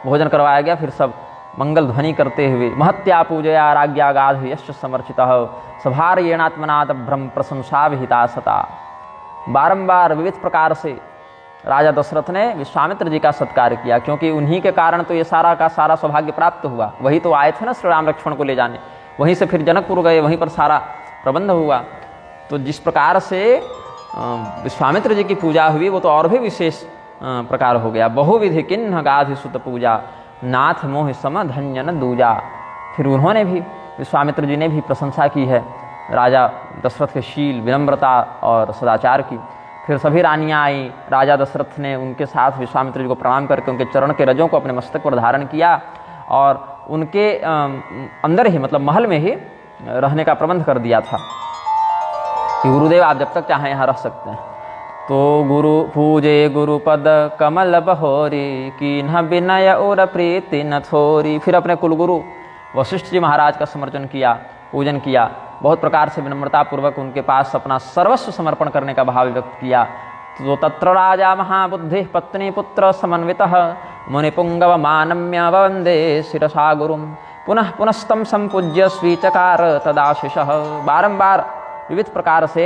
Speaker 1: भोजन करवाया गया। फिर सब मंगल ध्वनि करते हुए महत्या पूजया राज्ञागाध यश्च समर्चितः सभार्येणात्मनाद ब्रह्म प्रशंसा विहिता सता। बारंबार विविध प्रकार से राजा दशरथ ने विश्वामित्र जी का सत्कार किया, क्योंकि उन्हीं के कारण तो ये सारा का सारा सौभाग्य प्राप्त हुआ। वही तो आए थे ना श्री राम लक्ष्मण को ले जाने। वहीं से फिर जनकपुर गए, वहीं पर सारा प्रबंध हुआ। तो जिस प्रकार से विश्वामित्र जी की पूजा हुई वो तो और भी विशेष प्रकार हो गया। बहुविधि किन्ह गाधि सुत पूजा नाथ मोह सम धन्य न दूजा। फिर उन्होंने भी, विश्वामित्र जी ने भी प्रशंसा की है राजा दशरथ के शील, विनम्रता और सदाचार की। फिर सभी रानियां आई। राजा दशरथ ने उनके साथ विश्वामित्र जी को प्रणाम करके उनके चरण के रजों को अपने मस्तक पर धारण किया और उनके अंदर ही, मतलब महल में ही रहने का प्रबंध कर दिया था कि गुरुदेव आप जब तक चाहें यहाँ रह सकते हैं। तो गुरु पूजे गुरुपद कमल बहोरी कीन्ह विनय और प्रीति न थोरी। फिर अपने कुलगुरु वशिष्ठ जी महाराज का समर्चन किया, पूजन किया। बहुत प्रकार से विनम्रतापूर्वक उनके पास अपना सर्वस्व समर्पण करने का भाव व्यक्त किया। तो तत्र राजा महाबुद्धि पत्नी पुत्र समन्वितः मुनिपुंगव मानम्य वंदे शिरसा गुरुम। पुनः पुनस्तम संपूज्य स्वीचकार तदाशिषः। बारंबार विविध प्रकार से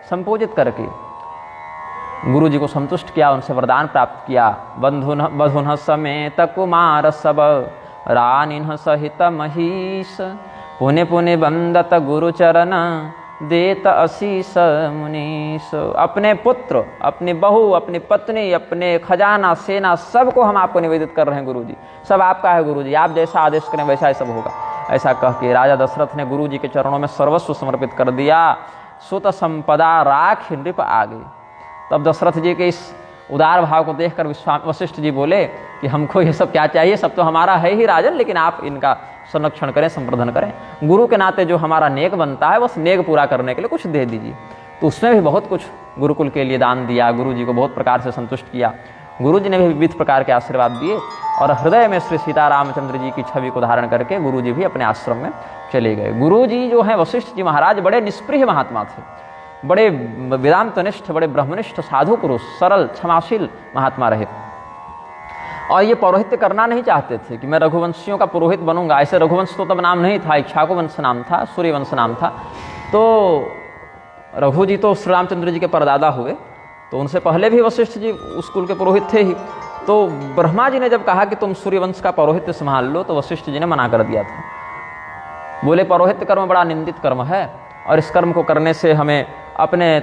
Speaker 1: संपूजित करके गुरु जी को संतुष्ट किया, उनसे वरदान प्राप्त किया। बंधुन समेत कुमार सब रानिन सहित महीश। पुने पुने बंदत गुरु चरण देत असीस मुनीश। अपने पुत्र, अपनी बहू, अपनी पत्नी, अपने खजाना, सेना, सबको हम आपको निवेदित कर रहे हैं गुरु जी। सब आपका है गुरु जी, आप जैसा आदेश करें वैसा ही सब होगा। ऐसा कह के राजा दशरथ ने गुरु जी के चरणों में सर्वस्व समर्पित कर दिया। सुत संपदा राख नृप आगे। तब दशरथ जी के इस उदार भाव को देखकर वशिष्ठ जी बोले कि हमको ये सब क्या चाहिए, सब तो हमारा है ही राजन, लेकिन आप इनका संरक्षण करें, संवर्धन करें। गुरु के नाते जो हमारा नेक बनता है बस नेक पूरा करने के लिए कुछ दे दीजिए। तो उसमें भी बहुत कुछ गुरुकुल के लिए दान दिया, गुरु जी को बहुत प्रकार से संतुष्ट किया। गुरु जी ने भी विविध प्रकार के आशीर्वाद दिए और हृदय में श्री सीतारामचंद्र जी की छवि को धारण करके गुरु जी भी अपने आश्रम में चले गए। गुरु जी जो हैं वशिष्ठ जी महाराज बड़े निष्प्रिय महात्मा थे, बड़े वेदांतनिष्ठ, बड़े ब्रह्मनिष्ठ साधु पुरुष, सरल क्षमाशील महात्मा रहे। और ये पौरोहित्य करना नहीं चाहते थे कि मैं रघुवंशियों का पुरोहित बनूंगा। ऐसे रघुवंश तो तब नाम नहीं था, इक्ष्वाकु वंश नाम था, सूर्यवंश नाम था। तो रघु जी तो श्री रामचंद्र जी के परदादा हुए, तो उनसे पहले भी वशिष्ठ जी उस कुल के पुरोहित थे ही। तो ब्रह्मा जी ने जब कहा कि तुम सूर्यवंश का पौरोहित्य संभाल लो, तो वशिष्ठ जी ने मना कर दिया था। बोले पौरोहित्य कर्म बड़ा निंदित कर्म है और इस कर्म को करने से हमें अपने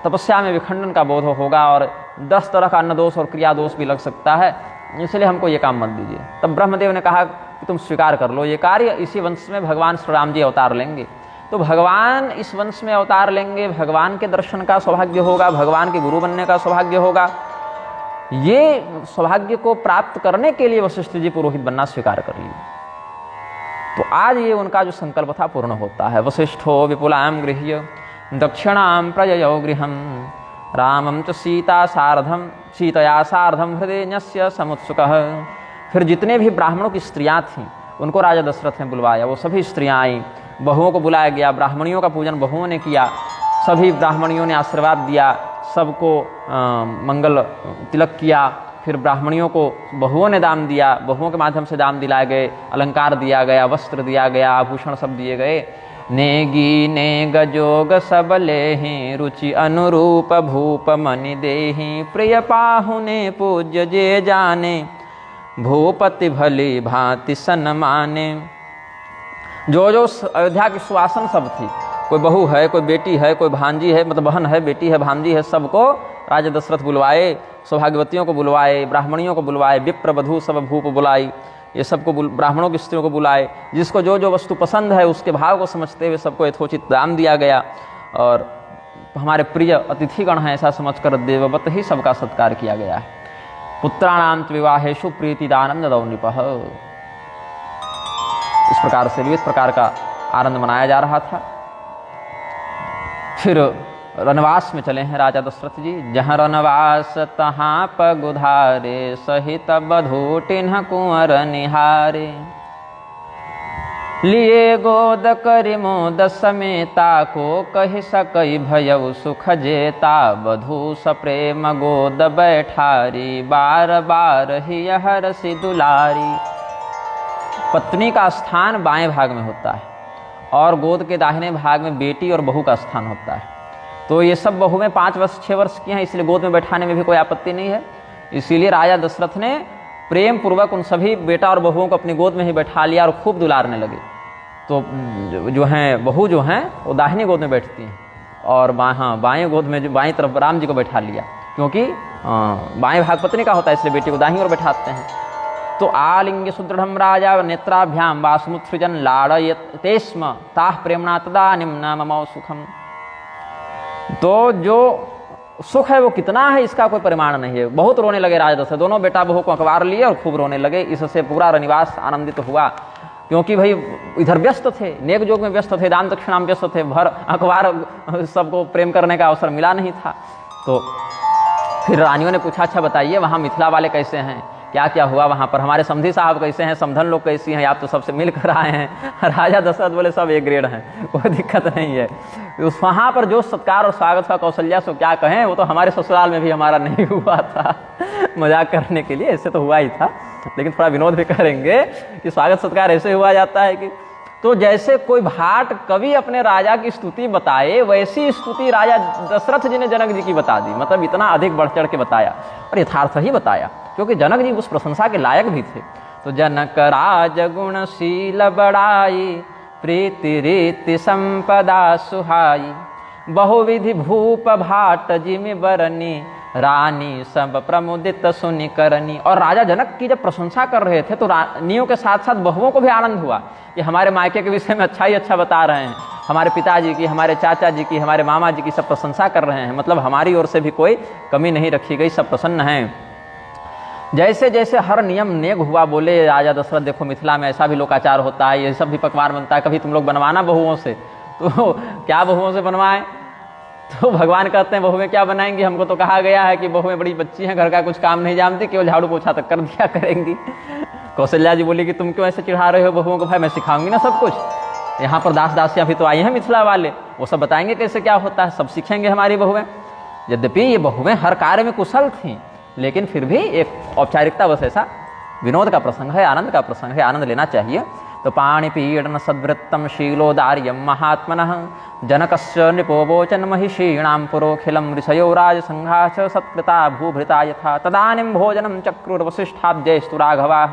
Speaker 1: तपस्या में विखंडन का बोध होगा और 10 तरह का अन्न दोष और क्रिया दोष भी लग सकता है, इसलिए हमको ये काम मत दीजिए। तब ब्रह्मदेव ने कहा कि तुम स्वीकार कर लो ये कार्य, इसी वंश में भगवान श्री राम जी अवतार लेंगे। तो भगवान इस वंश में अवतार लेंगे, भगवान के दर्शन का सौभाग्य होगा, भगवान के गुरु बनने का सौभाग्य होगा। ये सौभाग्य को प्राप्त करने के लिए वशिष्ठ जी पुरोहित बनना स्वीकार कर लिए। तो आज ये उनका जो संकल्प था पूर्ण होता है। वशिष्ठो विपुलां गृह्य दक्षिणां प्रययौ गृहं रामं च सीतया सार्धम हृदयस्य समुत्सुकः। फिर जितने भी ब्राह्मणों की स्त्रियां थीं उनको राजा दशरथ ने बुलवाया। वो सभी स्त्रियां आईं, बहुओं को बुलाया गया, ब्राह्मणियों का पूजन बहुओं ने किया, सभी ब्राह्मणियों ने आशीर्वाद दिया, सबको मंगल तिलक किया। फिर ब्राह्मणियों को बहुओं ने दाम दिया, बहुओं के माध्यम से दाम दिलाए गए, अलंकार दिया गया, वस्त्र दिया गया, आभूषण सब दिए गए। नेगी नेग जोग सब लेहि रुचि अनुरूप भूप मनि देहि प्रिय पाहुने पूज्य जे जाने भूपति भली भांति सन्माने। जो जो अयोध्या की सुवासन सब थी, कोई बहू है, कोई बेटी है, कोई भांजी है, मतलब बहन है, बेटी है, भांजी है, सबको राजा दशरथ बुलवाए, सौभाग्यवतियों को बुलवाए, ब्राह्मणियों को बुलवाए, विप्र वधू सब भूप बुलाई, ये सबको ब्राह्मणों की स्त्रियों को बुलाए। जिसको जो जो वस्तु पसंद है उसके भाव को समझते हुए सबको यथोचित दाम दिया गया और हमारे प्रिय अतिथिगण हैं ऐसा समझकर देववत ही सबका सत्कार किया गया है। पुत्राणां विवाहेषु प्रीतिदानं ददौ नृपः। इस प्रकार से विविध प्रकार का आनंद मनाया जा रहा था। फिर रनवास में चले हैं राजा दशरथ जी। जहाँ रनवास तहाँ पगुधारे सहित बधू टिन्ह कुंवर निहारे। लिए गोद करि मोद समेता को कहि सकई भयउ सुख जेता। बधू सप्रेम गोद बैठारी बार बार ही हरसि दुलारी। पत्नी का स्थान बाएं भाग में होता है और गोद के दाहिने भाग में बेटी और बहू का स्थान होता है। तो ये सब बहू में 5 वर्ष 6 वर्ष की हैं, इसलिए गोद में बैठाने में भी कोई आपत्ति नहीं है। इसीलिए राजा दशरथ ने प्रेम पूर्वक उन सभी बेटा और बहुओं को अपनी गोद में ही बैठा लिया और खूब दुलारने लगे। तो जो हैं बहू जो हैं वो दाहिनी गोद में बैठती हैं और बाएं गोद में जो बाएं तरफ राम जी को बैठा लिया, क्योंकि बाएं भाग पत्नी का होता है, इसलिए बेटी को दाहिनी ओर बैठाते हैं। तो आलिंग्य सुदृढ़ राजा नेत्राभ्याम वासमुत्सृजन लाड़यते स्म ताः प्रेमणा तदानीं न ममौ सुखम। तो जो सुख है वो कितना है इसका कोई परिमाण नहीं है। बहुत रोने लगे राजा दशरथ, दोनों बेटा बहू को अखबार लिए और खूब रोने लगे। इससे पूरा रनिवास आनंदित हुआ, क्योंकि भाई इधर व्यस्त थे, नेक जोग में व्यस्त थे, दान दक्षिणा में व्यस्त थे, भर अखबार सबको प्रेम करने का अवसर मिला नहीं था। तो फिर रानियों ने पूछा, अच्छा बताइए वहाँ मिथिला वाले कैसे हैं, क्या क्या हुआ वहाँ पर, हमारे समधी साहब कैसे हैं, समधन लोग कैसी हैं, आप तो सबसे मिल कर आए हैं। राजा दशरथ बोले सब एक ग्रेड हैं, कोई दिक्कत नहीं है। उस वहाँ पर जो सत्कार और स्वागत का कौशल्या सो क्या कहें, वो तो हमारे ससुराल में भी हमारा नहीं हुआ था। मजाक करने के लिए ऐसे तो हुआ ही था, लेकिन थोड़ा विनोद भी करेंगे कि स्वागत सत्कार ऐसे हुआ जाता है कि तो जैसे कोई भाट कवि अपने राजा की स्तुति बताए, वैसी स्तुति राजा दशरथ जी ने जनक जी की बता दी। मतलब इतना अधिक बढ़ चढ़ के बताया और यथार्थ ही बताया, क्योंकि जनक जी उस प्रशंसा के लायक भी थे। तो जनक राज गुणशील बड़ाई प्रीति रीति संपदा सुहाई। बहुविधि भूप भाट जिमि बरनी रानी सब प्रमुदित सुनि करनी। और राजा जनक की जब प्रशंसा कर रहे थे तो रानियों के साथ साथ बहुओं को भी आनंद हुआ कि हमारे मायके के विषय में अच्छा ही अच्छा बता रहे हैं, हमारे पिताजी की, हमारे चाचा जी की, हमारे मामा जी की सब प्रशंसा कर रहे हैं, मतलब हमारी ओर से भी कोई कमी नहीं रखी गई, सब प्रसन्न हैं। जैसे जैसे हर नियम नेग हुआ, बोले राजा दशरथ देखो मिथिला में ऐसा भी लोकाचार होता है, ये सब भी पकवान बनता है, कभी तुम लोग बनवाना बहुओं से। तो क्या बहुओं से बनवाएं? तो भगवान कहते हैं बहुएं क्या बनाएंगी, हमको तो कहा गया है कि बहुएं बड़ी बच्ची हैं, घर का कुछ काम नहीं जानती, केवल झाड़ू पोछा तक कर दिया करेंगी। कौशल्या जी बोली कि तुम क्यों ऐसे चिढ़ा रहे हो बहुओं को, भाई मैं सिखाऊंगी ना सब कुछ। यहाँ पर दास दासियाँ भी तो आई हैं मिथिला वाले, वो सब बताएंगे कैसे क्या होता है, सब सीखेंगे हमारी बहुएं। यद्यपि ये बहुएं हर कार्य में कुशल थीं, लेकिन फिर भी एक औपचारिकता बस ऐसा विनोद का प्रसंग है, आनंद का प्रसंग है, आनंद लेना चाहिए। तो पाणिपीडन सद्वृत्तम शीलोदार्यम महात्मनः जनकस्य नृपोवोचन महिषीणां पुरोखिलं ऋषयो राजसंघाश्च सत्कृता भूभृता यथा तदानीं भोजनं चक्रुर्वसिष्ठाब्जैस्तु राघवाः।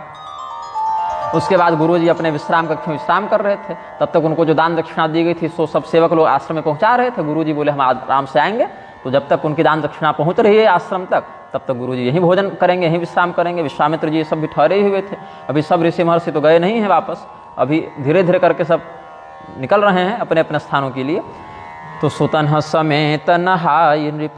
Speaker 1: उसके बाद गुरुजी अपने विश्राम कक्ष में विश्राम कर रहे थे, तब तक उनको जो दान दक्षिणा दी गई थी सो सब सेवक लोग आश्रम में पहुंचा रहे थे। गुरुजी बोले हम आराम से आएंगे, तो जब तक उनकी दान दक्षिणा पहुंच रही है आश्रम तक, तब तक गुरुजी यहीं भोजन करेंगे, यहीं विश्राम करेंगे। विश्वामित्र जी सब भी ठहरे हुए थे, अभी सब ऋषि महर्षि तो गए नहीं हैं वापस, अभी धीरे धीरे करके सब निकल रहे हैं अपने अपने स्थानों के लिए। तो सुतन समेत नहाय नृप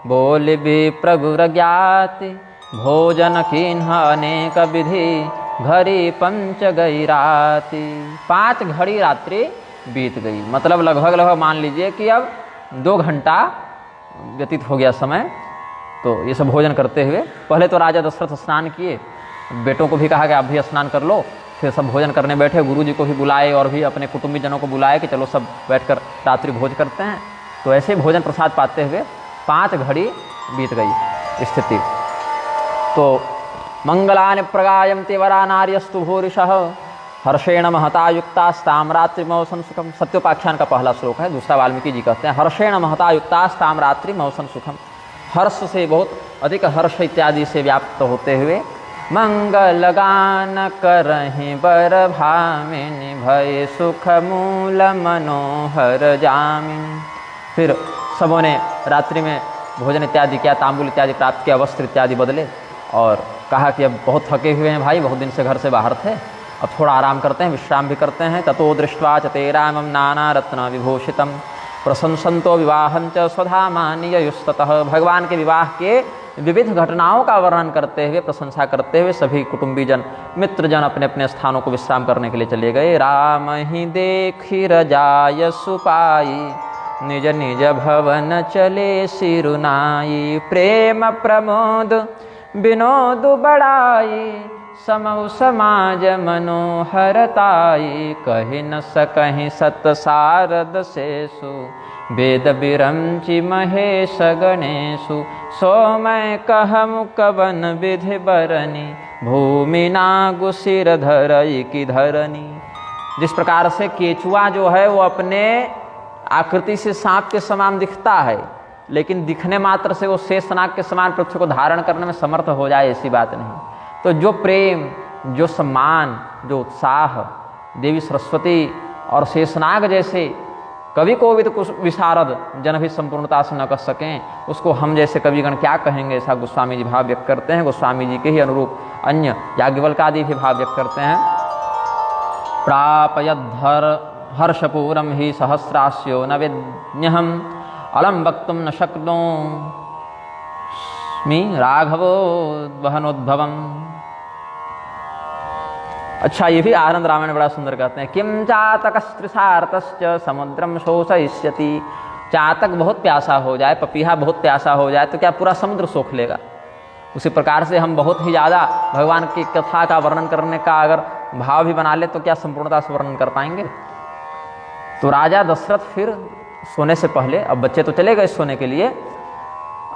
Speaker 1: बोले विप्र गुर ज्ञाति भोजन किन्ह अनेक विधि घड़ी पंच गई राति। 5 घड़ी रात्रि बीत गई, मतलब लगभग मान लीजिए कि अब 2 घंटा व्यतीत हो गया समय। तो ये सब भोजन करते हुए पहले तो राजा दशरथ स्नान किए, बेटों को भी कहा कि आप भी स्नान कर लो, फिर सब भोजन करने बैठे। गुरुजी को भी बुलाए और भी अपने कुटुंबी जनों को बुलाए कि चलो सब बैठकर रात्रि भोज करते हैं। तो ऐसे ही भोजन प्रसाद पाते हुए 5 घड़ी बीत गई स्थिति। तो मंगलानि प्रगायन्ते वरा नार्यस्तु भूरिशः हर्षेण महता युक्तास्ताम रात्रिमौसम सुखम। सत्योपाख्यान का पहला श्लोक है, दूसरा वाल्मीकि जी कहते हैं हर्षेण महता युक्तास्ताम रात्रिमौसम सुखम। हर्ष से, बहुत अधिक हर्ष इत्यादि से व्याप्त होते हुए मंगल गान करहि बर भामिनी भय सुख मूल मनोहर जामिन। फिर सबों ने रात्रि में भोजन इत्यादि किया, तांबूल इत्यादि प्राप्त किया, वस्त्र इत्यादि बदले और कहा कि अब बहुत थके हुए हैं भाई, बहुत दिन से घर से बाहर थे, अब थोड़ा आराम करते हैं, विश्राम भी करते हैं। ततो दृष्ट्वा च ते रामं नाना रत्न विभूषितं प्रशंसन्तो विवाहं च स्वधामानि ययुस्ततः। भगवान के विवाह के विविध घटनाओं का वर्णन करते हुए, प्रशंसा करते हुए सभी कुटुंबीजन मित्रजन अपने अपने स्थानों को विश्राम करने के लिए चले गए। राम ही देखि रजाय सुपाई निज निज भवन चले सिरुनाई। प्रेम प्रमोद विनोद बड़ाई समौ समाज मनोहरताई। कहि न सकहि सत सारद शेषु वेद विरंचि महेश गणेशु। सो मैं कहम कवन विधि बरनी भूमि नागु सिर धरई की धरनी। जिस प्रकार से केचुआ जो है वो अपने आकृति से सांप के समान दिखता है, लेकिन दिखने मात्र से वो शेषनाग के समान पृथ्वी को धारण करने में समर्थ हो जाए, ऐसी बात नहीं। तो जो प्रेम, जो सम्मान, जो उत्साह देवी सरस्वती और शेषनाग जैसे कवि कोविद कुछ विशारद जन भी संपूर्णता से न कर सकें, उसको हम जैसे कविगण क्या कहेंगे, ऐसा गोस्वामी जी भाव व्यक्त करते हैं। गोस्वामी जी के ही अनुरूप अन्य याज्ञवल्क्यादि भी भाव व्यक्त करते हैं। प्रापयद्धर हर्षपूरम ही सहस्रास्यो न वेद्यहम् अलम वक्तुम न शक्नोमि राघवो वहनोद्भवम्। अच्छा, ये भी आनंद रामायण बड़ा सुंदर कहते हैं। किम चातकस्त्रिसार्तश्च समुद्रम शोषयिष्यति। चातक बहुत प्यासा हो जाए, पपीहा बहुत प्यासा हो जाए तो क्या पूरा समुद्र सोख लेगा? उसी प्रकार से हम बहुत ही ज़्यादा भगवान की कथा का वर्णन करने का अगर भाव भी बना ले तो क्या संपूर्णता से वर्णन कर पाएंगे? तो राजा दशरथ फिर सोने से पहले, अब बच्चे तो चले गए सोने के लिए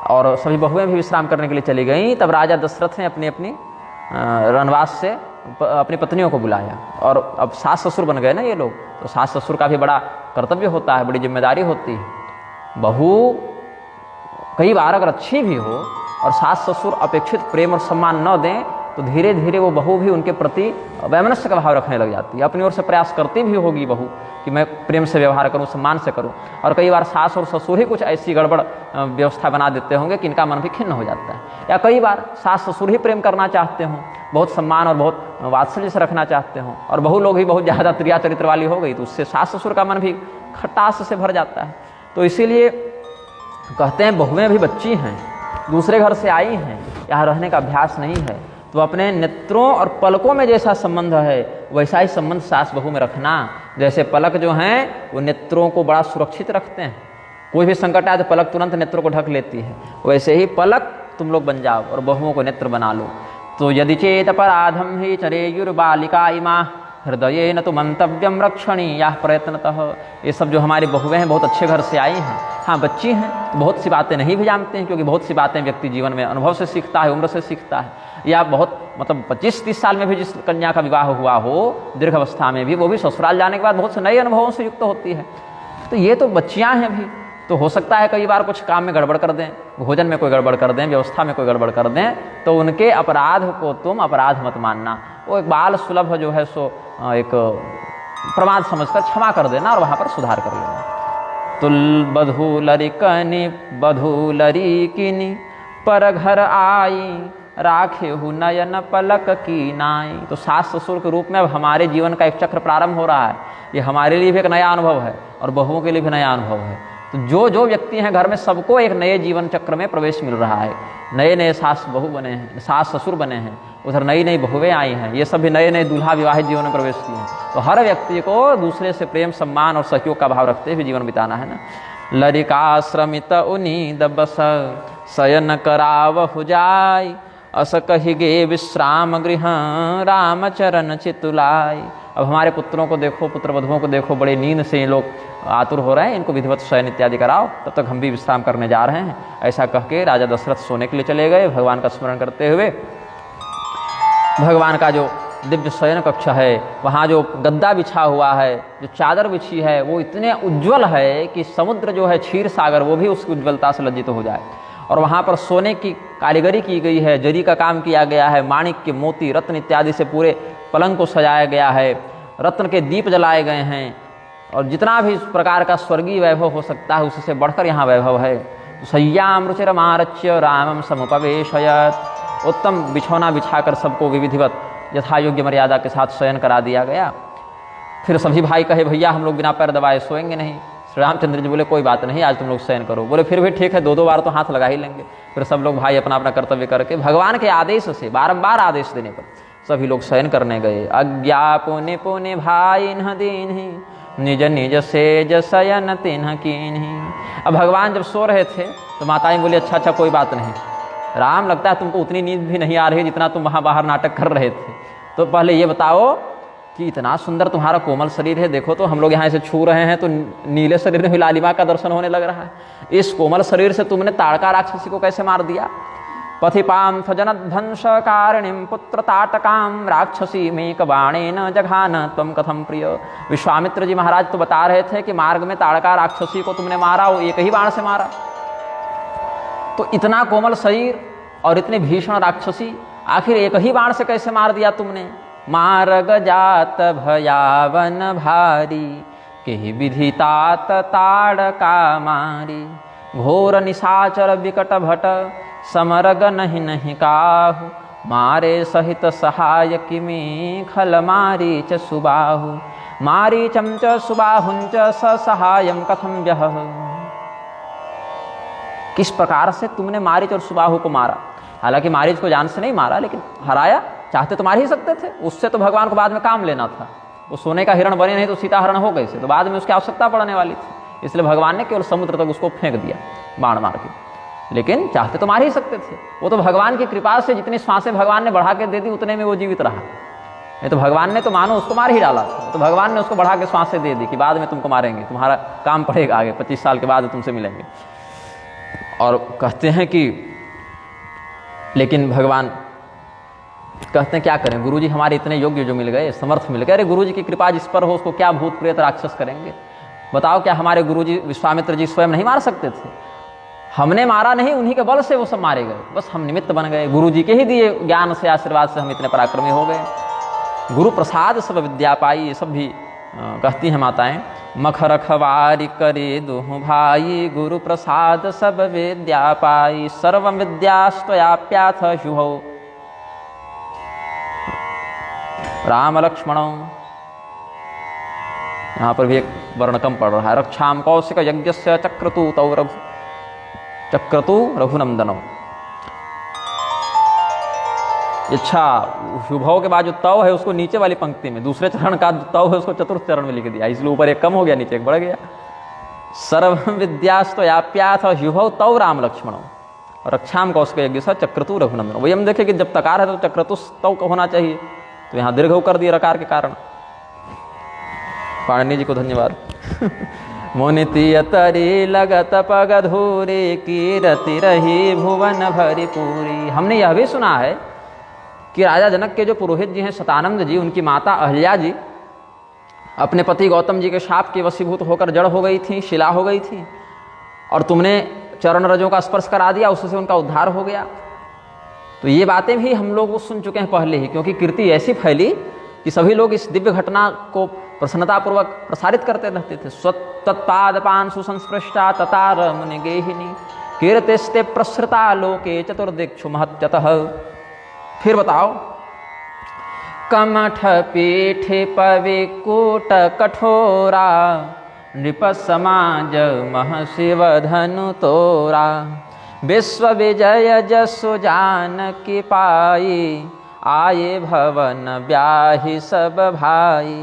Speaker 1: और सभी बहुएं भी विश्राम करने के लिए चली गईं, तब राजा दशरथ ने अपनी अपनी वनवास से अपनी पत्नियों को बुलाया। और अब सास ससुर बन गए ना ये लोग, तो सास ससुर का भी बड़ा कर्तव्य होता है, बड़ी जिम्मेदारी होती है। बहू कई बार अगर अच्छी भी हो और सास ससुर अपेक्षित प्रेम और सम्मान न दें तो धीरे धीरे वो बहू भी उनके प्रति वैमनस्य का भाव रखने लग जाती है। अपनी ओर से प्रयास करती भी होगी बहू कि मैं प्रेम से व्यवहार करूं, सम्मान से करूं। और कई बार सास और ससुर ही कुछ ऐसी गड़बड़ व्यवस्था बना देते होंगे कि इनका मन भी खिन्न हो जाता है। या कई बार सास ससुर ही प्रेम करना चाहते हों, बहुत सम्मान और बहुत वात्सल्य से रखना चाहते हों, और बहू लोग ही बहुत ज़्यादा त्रिया चरित्र वाली हो गई, तो उससे सास ससुर का मन भी खटास से भर जाता है। तो इसीलिए कहते हैं बहुएं भी बच्ची हैं, दूसरे घर से आई हैं, यहाँ रहने का अभ्यास नहीं है, तो अपने नेत्रों और पलकों में जैसा संबंध है वैसा ही संबंध सास बहू में रखना। जैसे पलक जो हैं वो नेत्रों को बड़ा सुरक्षित रखते हैं, कोई भी संकट आए तो पलक तुरंत नेत्रों को ढक लेती है, वैसे ही पलक तुम लोग बन जाओ और बहुओं को नेत्र बना लो। तो यदि चेत अपराधम ही चरेयुर्बालिका इमा हृदय न तो मंतव्यम रक्षणीया प्रयत्नतः। ये सब जो हमारी बहुएं हैं बहुत अच्छे घर से आई हैं, हाँ बच्ची हैं, बहुत सी बातें नहीं भी जानते हैं, क्योंकि बहुत सी बातें व्यक्ति जीवन में अनुभव से सीखता है, उम्र से सीखता है। या बहुत मतलब 25-30 साल में भी जिस कन्या का विवाह हुआ हो दीर्घ अवस्था में भी, वो भी ससुराल जाने के बाद बहुत से नए अनुभवों से युक्त होती है। तो ये तो बच्चियाँ हैं भी, तो हो सकता है कई बार कुछ काम में गड़बड़ कर दें, भोजन में कोई गड़बड़ कर दें, व्यवस्था में कोई गड़बड़ कर दें, तो उनके अपराध को तुम अपराध मत मानना, वो एक बाल सुलभ जो है सो एक प्रमाद समझकर क्षमा कर देना और वहाँ पर सुधार कर लेना। तुल बधू लरिकनी बधू लरिकिनी पर घर आई राखे हु नयन पलक की नाई। तो सास ससुर के रूप में अब हमारे जीवन का एक चक्र प्रारंभ हो रहा है। ये हमारे लिए भी एक नया अनुभव है और बहुओं के लिए भी नया अनुभव है। तो जो जो व्यक्ति हैं घर में सबको एक नए जीवन चक्र में प्रवेश मिल रहा है। नए नए सास बहू बने हैं, सास ससुर बने हैं, उधर नई नई बहुएं आई हैं, ये सभी नए नए दूल्हा विवाहित जीवन में प्रवेश किए हैं। तो हर व्यक्ति को दूसरे से प्रेम सम्मान और सहयोग का भाव रखते हुए जीवन बिताना है ना। लरिकाश्रमित उनीद बस शयन करावहु जाय अस कहिगे विश्राम गृह रामचरण चितुलाय। अब हमारे पुत्रों को देखो, पुत्र वधुओं को देखो, बड़े नींद से ये लोग आतुर हो रहे हैं, इनको विधिवत शयन इत्यादि कराओ, तब तक हम भी विश्राम करने जा रहे हैं। ऐसा कह के राजा दशरथ सोने के लिए चले गए, भगवान का स्मरण करते हुए। भगवान का जो दिव्य शयन कक्ष है, वहाँ जो गद्दा बिछा हुआ है, जो चादर बिछी है, वो इतने उज्ज्वल है कि समुद्र जो है क्षीर सागर, वो भी उसकी उज्ज्वलता से लज्जित हो जाए। और वहाँ पर सोने की कारीगरी की गई है, जरी का काम किया गया है, माणिक के मोती रत्न इत्यादि से पूरे पलंग को सजाया गया है, रत्न के दीप जलाए गए हैं, और जितना भी इस प्रकार का स्वर्गीय वैभव हो सकता है उससे बढ़कर यहाँ वैभव है। सय्याम रुचिरमारच्य रामम समुपवेशयत्। उत्तम बिछौना बिछाकर सबको विधिवत यथा योग्य मर्यादा के साथ शयन करा दिया गया। फिर सभी भाई कहे भैया हम लोग बिना पैर दबाए सोएंगे नहीं। श्री रामचंद्र जी बोले कोई बात नहीं, आज तुम लोग शयन करो। बोले फिर भी ठीक है, 2-2 बार तो हाथ लगा ही लेंगे। फिर सब लोग भाई अपना अपना कर्तव्य करके भगवान के आदेश से बारंबार आदेश देने पर सभी लोग शयन करने गए। अज्ञा पुने पुने भाई न दीन्हि निज निज सेज शयन तिन्ह कीन्हि। अब भगवान जब सो रहे थे तो माताएं बोली अच्छा कोई बात नहीं, राम लगता है तुमको उतनी नींद भी नहीं आ रही जितना तुम वहाँ बाहर नाटक कर रहे थे। तो पहले ये बताओ कि इतना सुंदर तुम्हारा कोमल शरीर है, देखो तो हम लोग यहाँ से छू रहे हैं तो नीले शरीर में लालिमा का दर्शन होने लग रहा है। इस कोमल शरीर से तुमने ताड़का राक्षसी को कैसे मार दिया? पथिपाम स्वजनध्वंस कारिणीम पुत्र ताटकाम राक्षसी मेक बाणेन जघान तम कथम प्रिय। विश्वामित्र जी महाराज तो बता रहे थे कि मार्ग में ताड़का राक्षसी को तुमने मारा, वो एक ही बाण से मारा। तो इतना कोमल शरीर और इतनी भीषण राक्षसी आखिर एक ही बाण से कैसे मार दिया तुमने? मार्ग जात भयावन भारी केहि विधि तात ताड़का मारी। घोर निशाचर विकट भट समरग नहीं नहीं काहु मारे सहित सहाय किमी खल मारी च सुबाहु। मारी चमच सुबाहुंच स सहायम कथम व्यह। किस प्रकार से तुमने मारीच और सुबाहु को मारा? हालांकि मारीच को जान से नहीं मारा, लेकिन हराया। चाहते तो मार ही सकते थे, उससे तो भगवान को बाद में काम लेना था। वो सोने का हिरण बने नहीं तो सीता हरण हो गए थे, तो बाद में उसकी आवश्यकता पड़ने वाली थी। इसलिए भगवान ने केवल समुद्र तक उसको फेंक दिया बाण मार के। लेकिन चाहते तो मार ही सकते थे। वो तो भगवान की कृपा से जितनी श्वासें भगवान ने बढ़ा के दे दी उतने में वो जीवित रहा। नहीं तो भगवान ने तो मानो उसको मार ही डाला था। तो भगवान ने उसको बढ़ा के श्वासें दे दी कि बाद में तुमको मारेंगे, तुम्हारा काम पड़ेगा आगे, 25 साल के बाद तुमसे मिलेंगे। और कहते हैं कि लेकिन भगवान कहते हैं क्या करें, गुरुजी हमारे इतने योग्य जो मिल गए, समर्थ मिल गए। अरे गुरुजी की कृपा जिस पर हो उसको क्या भूत प्रेत राक्षस करेंगे? बताओ क्या हमारे गुरुजी विश्वामित्र जी स्वयं नहीं मार सकते थे? हमने मारा नहीं, उन्हीं के बल से वो सब मारे गए, बस हम निमित्त बन गए। गुरु जी के ही दिए ज्ञान से, आशीर्वाद से हम इतने पराक्रमी हो गए। गुरु प्रसाद सब विद्या पाई, ये सब भी कहती हैं माताएं। मख रखवारी करे दोहु भाई, गुरु प्रसाद सब विद्या पाई। सर्व विद्यास्त्वयाप्याथ शुभौ राम लक्ष्मणौ। यहाँ पर भी एक वर्ण कम पड़ रहा है। रक्षाम कौशिक यज्ञस्य चक्रतु रघुनंदनौ। अच्छा, शुभौ के बाद जो तव है उसको नीचे वाली पंक्ति में, दूसरे चरण का जो तव है उसको चतुर्थ चरण में लिख दिया, इसलिए ऊपर एक कम हो गया, नीचे एक बढ़ गया। सर्व विद्यास्त्वयाप्याथ शुभौ तव राम लक्ष्मणौ रक्षाम कौशिक यज्ञ से चक्रतु रघुनंदनौ। वही हम देखें कि जब तकार है तो चक्रतु तव होना चाहिए, तो यहाँ दीर्घ कर दिया रकार के कारण। पाणिनि जी को धन्यवाद। मुनितियतरी लगत पगधूरी, कीरति रही भुवन भरी पूरी। हमने यह भी सुना है कि राजा जनक के जो पुरोहित जी हैं शतानंद जी, उनकी माता अहल्या जी अपने पति गौतम जी के शाप के वशीभूत होकर जड़ हो गई थी, शिला हो गई थी, और तुमने चरण रजों का स्पर्श करा दिया, उससे उनका उद्धार हो गया। तो ये बातें भी हम लोग सुन चुके हैं पहले ही, क्योंकि कीर्ति ऐसी फैली कि सभी लोग इस दिव्य घटना को प्रसन्नतापूर्वक प्रसारित करते रहते थे। स्वत्पादपान सुसंस्पृष्टा ततार मुनि गेहिनी, कीर्तिस्ते प्रसृता लोके चतुर्दिक्षु महत्यतः। फिर बताओ। कमठ पीठ पविकूट कठोरा, नृप समाज मह शिव धनु तोरा। विश्व विजय जसु जानकी पाई, आये भवन ब्याहि सब भाई।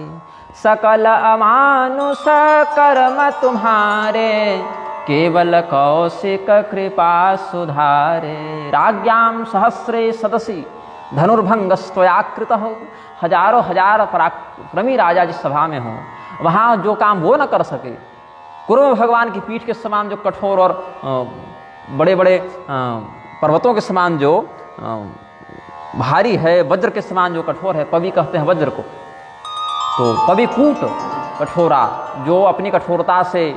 Speaker 1: सकल अमानुष कर्म तुम्हारे, केवल कौशिक कृपा सुधारे। राज्ञाम सहस्रे सदसी धनुर्भंगस्त्वयाकृत हो। हजारों हजार पराक्रमी राजा जिस सभा में हों, वहाँ जो काम वो न कर सके, कुर्म भगवान की पीठ के समान जो कठोर और बड़े बड़े पर्वतों के समान जो भारी है, वज्र के समान जो कठोर है, पवि कहते हैं वज्र को, तो पविकूट कठोरा, जो अपनी कठोरता से,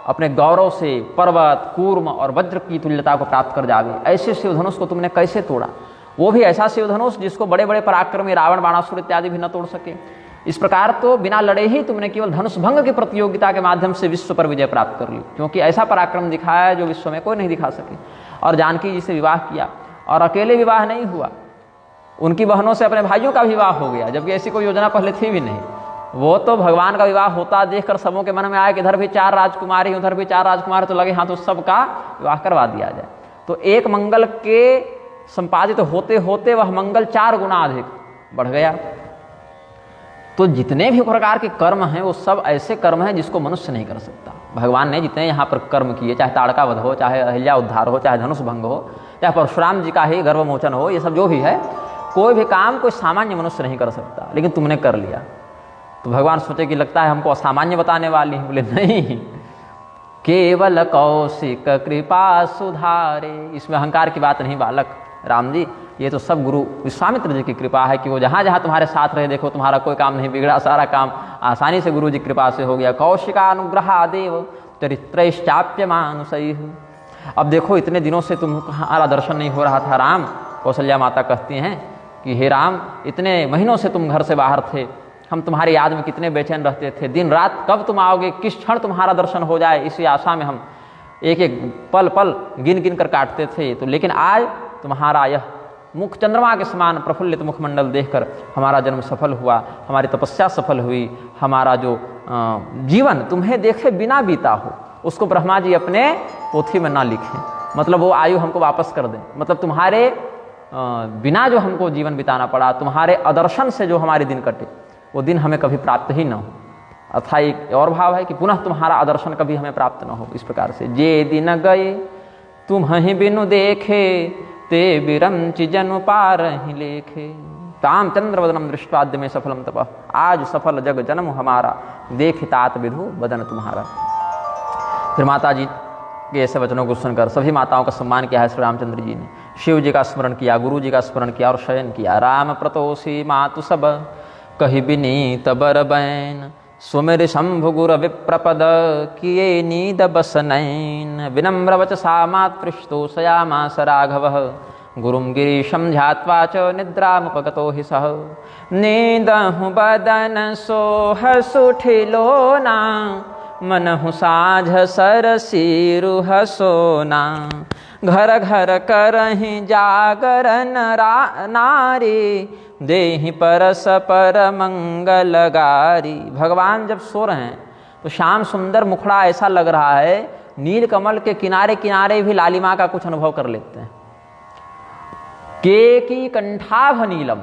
Speaker 1: अपने गौरव से पर्वत, कूर्म और वज्र की तुल्यता को प्राप्त कर जावे, ऐसे शिवधनुष को तुमने कैसे तोड़ा? वो भी ऐसा शिवधनुष जिसको बड़े बड़े पराक्रमी रावण, बाणासुर इत्यादि भी न तोड़ सके। इस प्रकार तो बिना लड़े ही तुमने केवल धनुष भंग की प्रतियोगिता के माध्यम से विश्व पर विजय प्राप्त कर ली, क्योंकि ऐसा पराक्रम दिखाया है जो विश्व में कोई नहीं दिखा सके। और जानकी जी से विवाह किया, और अकेले विवाह नहीं हुआ, उनकी बहनों से अपने भाइयों का विवाह हो गया, जबकि ऐसी कोई योजना पहले थी भी नहीं। वो तो भगवान का विवाह होता देखकर सबों के मन में आया कि इधर भी 4 राजकुमारी, उधर भी 4 राजकुमार, तो लगे हाँ तो सबका विवाह करवा दिया जाए। तो एक मंगल के संपादित होते होते वह मंगल 4 गुना अधिक बढ़ गया। तो जितने भी प्रकार के कर्म हैं वो सब ऐसे कर्म हैं जिसको मनुष्य नहीं कर सकता। भगवान ने जितने यहाँ पर कर्म किए, चाहे ताड़का वध हो, चाहे अहिल्या उद्धार हो, चाहे धनुष भंग हो, चाहे परशुराम जी का ही गर्भमोचन हो, ये सब जो भी है, कोई भी काम कोई सामान्य मनुष्य नहीं कर सकता, लेकिन तुमने कर लिया। तो भगवान सोचे कि लगता है हमको असामान्य बताने वाली है। बोले नहीं, केवल कौशिक कृपा सुधारे। इसमें अहंकार की बात नहीं बालक राम जी, ये तो सब गुरु विश्वामित्र जी की कृपा है कि वो जहाँ जहाँ तुम्हारे साथ रहे, देखो तुम्हारा कोई काम नहीं बिगड़ा, सारा काम आसानी से गुरु जी कृपा से हो गया। कौशिकानुग्रहा देव चरित्रैश्चाप्य मानुषैः। अब देखो इतने दिनों से तुम्हारा दर्शन नहीं हो रहा था राम। कौशल्या माता कहती हैं कि हे राम, इतने महीनों से तुम घर से बाहर थे, हम तुम्हारी याद में कितने बेचैन रहते थे, दिन रात कब तुम आओगे, किस क्षण तुम्हारा दर्शन हो जाए, इसी आशा में हम एक एक पल पल गिन गिन कर काटते थे। तो लेकिन आज तुम्हारा यह मुख चंद्रमा के समान प्रफुल्लित मुखमंडल देखकर हमारा जन्म सफल हुआ, हमारी तपस्या सफल हुई, हमारा जो जीवन तुम्हें देखे बिना बीता हो, उसको ब्रह्मा जी अपने पोथी में ना लिखें, मतलब वो आयु हमको वापस कर दें। मतलब तुम्हारे बिना जो हमको जीवन बिताना पड़ा, तुम्हारे अदर्शन से जो हमारे दिन कटे, वो दिन हमें कभी प्राप्त ही न हो। अर्थात एक और भाव है कि पुनः तुम्हारा आदर्शन कभी हमें प्राप्त न हो। इस प्रकार से जे दिन गए तुम्हें बिनु देखे, ते विरंचि जनु पार ही लेखे। ताम चंद्रवदनम दृष्टाद्य में सफलम तपः, आज सफल जग जन्म हमारा, देख तात विधु बदन तुम्हारा। फिर माता जी के ऐसे वचनों को सुनकर सभी माताओं का सम्मान किया है श्री रामचंद्र जी ने। शिव जी का स्मरण किया, गुरु जी का स्मरण किया और शयन किया। राम प्रतोषी मातु सब, कही बिनीत बर बैन, सुमिर शंभु गुर विप्रपद किए नीद बस नैन विनम्र वचसा मातृष्टोषयामास राघवः गुरुं गिरीशं ध्यात्वा च निद्रामुपगतो हि सः नीदहु बदन सोह सुठिलोना मनहु साझ सरसीरुह सोना घर घर करहि जागरण नारी देहि परस पर मंगल गारी। भगवान जब सो रहे हैं तो श्याम सुंदर मुखड़ा ऐसा लग रहा है, नील कमल के किनारे किनारे भी लालिमा का कुछ अनुभव कर लेते हैं। केकी कंठाभ नीलम,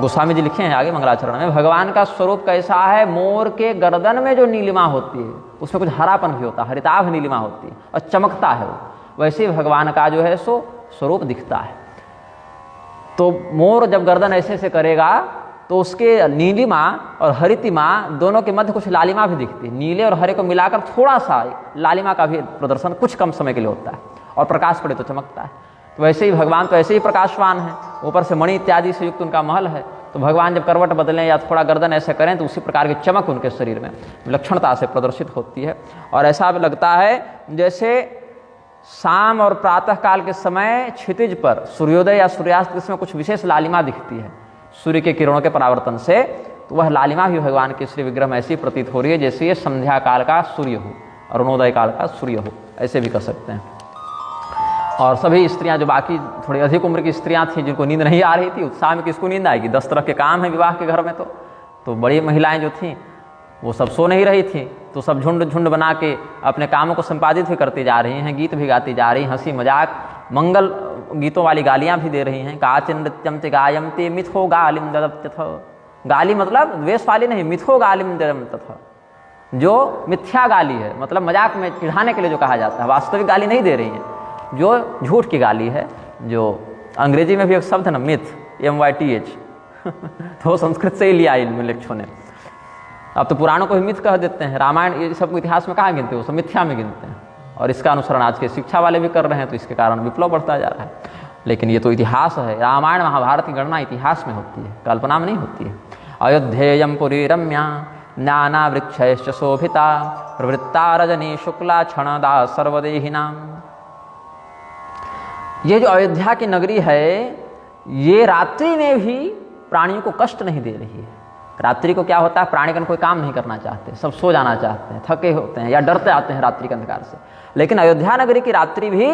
Speaker 1: गोस्वामी जी लिखे हैं आगे मंगलाचरण में, भगवान का स्वरूप कैसा है, मोर के गर्दन में जो नीलिमा होती है उसमें कुछ हरापन भी होता है, हरिताभ नीलिमा होती है और चमकता है वो, वैसे ही भगवान का जो है सो स्वरूप दिखता है। तो मोर जब गर्दन ऐसे से करेगा तो उसके नीलिमा और हरितिमा दोनों के मध्य कुछ लालिमा भी दिखती है। नीले और हरे को मिलाकर थोड़ा सा लालिमा का भी प्रदर्शन कुछ कम समय के लिए होता है और प्रकाश पड़े तो चमकता है। तो वैसे ही भगवान तो ऐसे ही प्रकाशवान है, ऊपर से मणि इत्यादि से युक्त उनका महल है। तो भगवान जब करवट बदलें या थोड़ा गर्दन ऐसे करें तो उसी प्रकार की चमक उनके शरीर में विलक्षणता से प्रदर्शित होती है। और ऐसा लगता है जैसे शाम और प्रातः काल के समय क्षितिज पर सूर्योदय या सूर्यास्त इसमें कुछ विशेष लालिमा दिखती है सूर्य के किरणों के परावर्तन से, तो वह लालिमा भी भगवान के श्री विग्रह में ऐसी प्रतीत हो रही है जैसे ये संध्या काल का सूर्य हो, अरुणोदय काल का सूर्य हो, ऐसे भी कह सकते हैं। और सभी स्त्रियां जो बाकी थोड़ी अधिक उम्र की स्त्रियां थीं जिनको नींद नहीं आ रही थी, उत्साह में किसको नींद आएगी, 10 तरह के काम है विवाह के घर में, तो बड़ी महिलाएं जो थीं वो सब सो नहीं रही थीं, तो सब झुंड झुंड बना के अपने कामों को संपादित भी करती जा रही हैं, गीत भी गाती जा रही हैं, हंसी मजाक मंगल गीतों वाली गालियां भी दे रही हैं। काचिन नृत्यम ते गायमते मिथो गालिम ददत्यथ, गाली मतलब द्वेष वाली नहीं, मिथो गालिम ददत्यथ, जो मिथ्या गाली है मतलब मजाक में चिढ़ाने के लिए जो कहा जाता है, वास्तविक गाली नहीं दे रही हैं, जो झूठ की गाली है। जो अंग्रेजी में भी एक शब्द है ना मिथ, MYTH तो संस्कृत से ही लिया इन लेखकों ने। अब तो पुराणों को भी मिथ कह देते हैं, रामायण ये सब इतिहास में कहाँ गिनते हैं, वो सब मिथ्या में गिनते हैं। और इसका अनुसरण आज के शिक्षा वाले भी कर रहे हैं, तो इसके कारण विप्लव बढ़ता जा रहा है। लेकिन ये तो इतिहास है, रामायण महाभारत की गणना इतिहास में होती है, कल्पना में नहीं होती है। अयोध्येयम पुरी रम्या नाना वृक्षैश्च शोभिता प्रवृत्ता रजनी शुक्ला क्षणदा सर्वदेहिनाम। ये जो अयोध्या की नगरी है ये रात्रि में भी प्राणियों को कष्ट नहीं दे रही है। रात्रि को क्या होता है, प्राणीगण कोई काम नहीं करना चाहते, सब सो जाना चाहते हैं, थके होते हैं या डरते आते हैं रात्रि के अंधकार से। लेकिन अयोध्या नगरी की रात्रि भी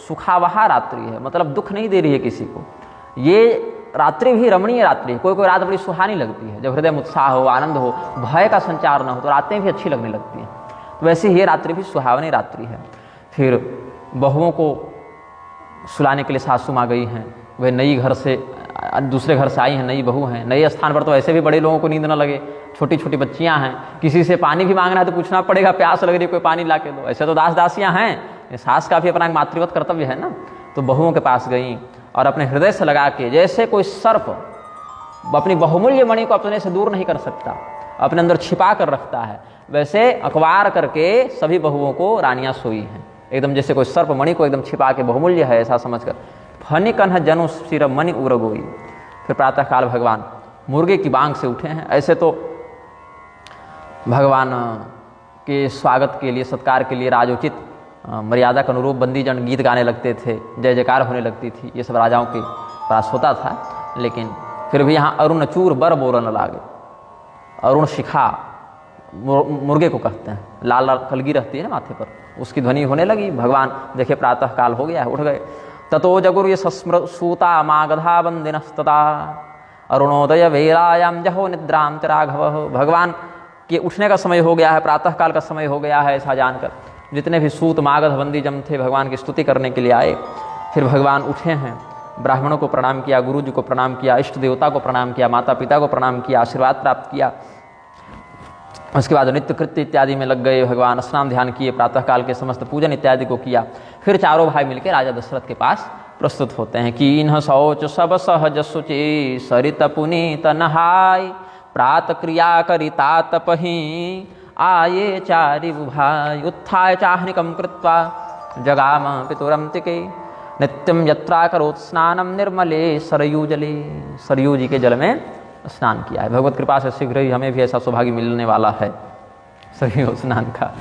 Speaker 1: सुखावहा रात्रि है, मतलब दुख नहीं दे रही है किसी को। ये रात्रि भी रमणीय रात्रि है। कोई कोई रात बड़ी सुहानी लगती है, जब हृदय में उत्साह हो, आनंद हो, भय का संचार न हो तो रातें भी अच्छी लगने लगती हैं। तो वैसे ही ये रात्रि भी सुहावनी रात्रि है। फिर बहुओं को सुलाने के लिए सासू माँ गई हैं, वह नई घर से दूसरे घर से आई हैं, नई बहू हैं, नए स्थान पर तो ऐसे भी बड़े लोगों को नींद न लगे, छोटी छोटी बच्चियां हैं, किसी से पानी भी मांगना है तो पूछना पड़ेगा, प्यास लग रही है कोई पानी ला के दो। ऐसे तो दास दासियां हैं, सास का भी अपना मातृवत कर्तव्य है ना। तो बहुओं के पास गई और अपने हृदय से लगा के, जैसे कोई सर्प अपनी बहुमूल्य मणि को अपने से दूर नहीं कर सकता, अपने अंदर छिपा कर रखता है, वैसे अखबार करके सभी बहुओं को रानियां सोई हैं, एकदम जैसे कोई सर्प मणि को एकदम छिपा के बहुमूल्य है ऐसा समझकर। फनी कन्ह जनु सिर मणि उरगोई। फिर प्रातःकाल भगवान मुर्गे की बांग से उठे हैं। ऐसे तो भगवान के स्वागत के लिए, सत्कार के लिए राजोचित मर्यादा के अनुरूप बंदीजन गीत गाने लगते थे, जय जयकार होने लगती थी, ये सब राजाओं के पास होता था। लेकिन फिर भी यहाँ अरुण चूर बर बोरन लागे, अरुण शिखा मुर्गे को कहते हैं, लाल लाल कलगी रहती है ना माथे पर, उसकी ध्वनि होने लगी। भगवान देखे प्रातः काल हो गया है, उठ गए। ततो जगुर्य सस्मृसूता मागधा बंदिनस्तता अरुणोदय वेलायाम जहो निद्राम राघव। भगवान के उठने का समय हो गया है, प्रातः काल का समय हो गया है, ऐसा जानकर जितने भी सूत मागध बंदी जम थे भगवान की स्तुति करने के लिए आए। फिर भगवान उठे हैं, ब्राह्मणों को प्रणाम किया, गुरु जी को प्रणाम किया, इष्ट देवता को प्रणाम किया, माता पिता को प्रणाम किया, आशीर्वाद प्राप्त किया। उसके बाद नित्य कृत्य इत्यादि में लग गए भगवान, स्नान ध्यान किए, प्रातःकाल के समस्त पूजन इत्यादि को किया। फिर चारों भाई मिलकर राजा दशरथ के पास प्रस्तुत होते हैं कि इन्ह शौच सब सहज सुचि सरित पुनीत नहाय प्रात क्रिया करिता तपहि आये चारि भाई उत्थाय चाहनिकम कृत्वा जगाम पितुरम तिके नित्यम यत्रा करोत् स्नानम निर्मले सरयू जले। सरयू जी के जल में स्नान किया है। भगवत कृपा से शीघ्र ही हमें भी ऐसा सौभाग्य मिलने वाला है सभी स्नान का।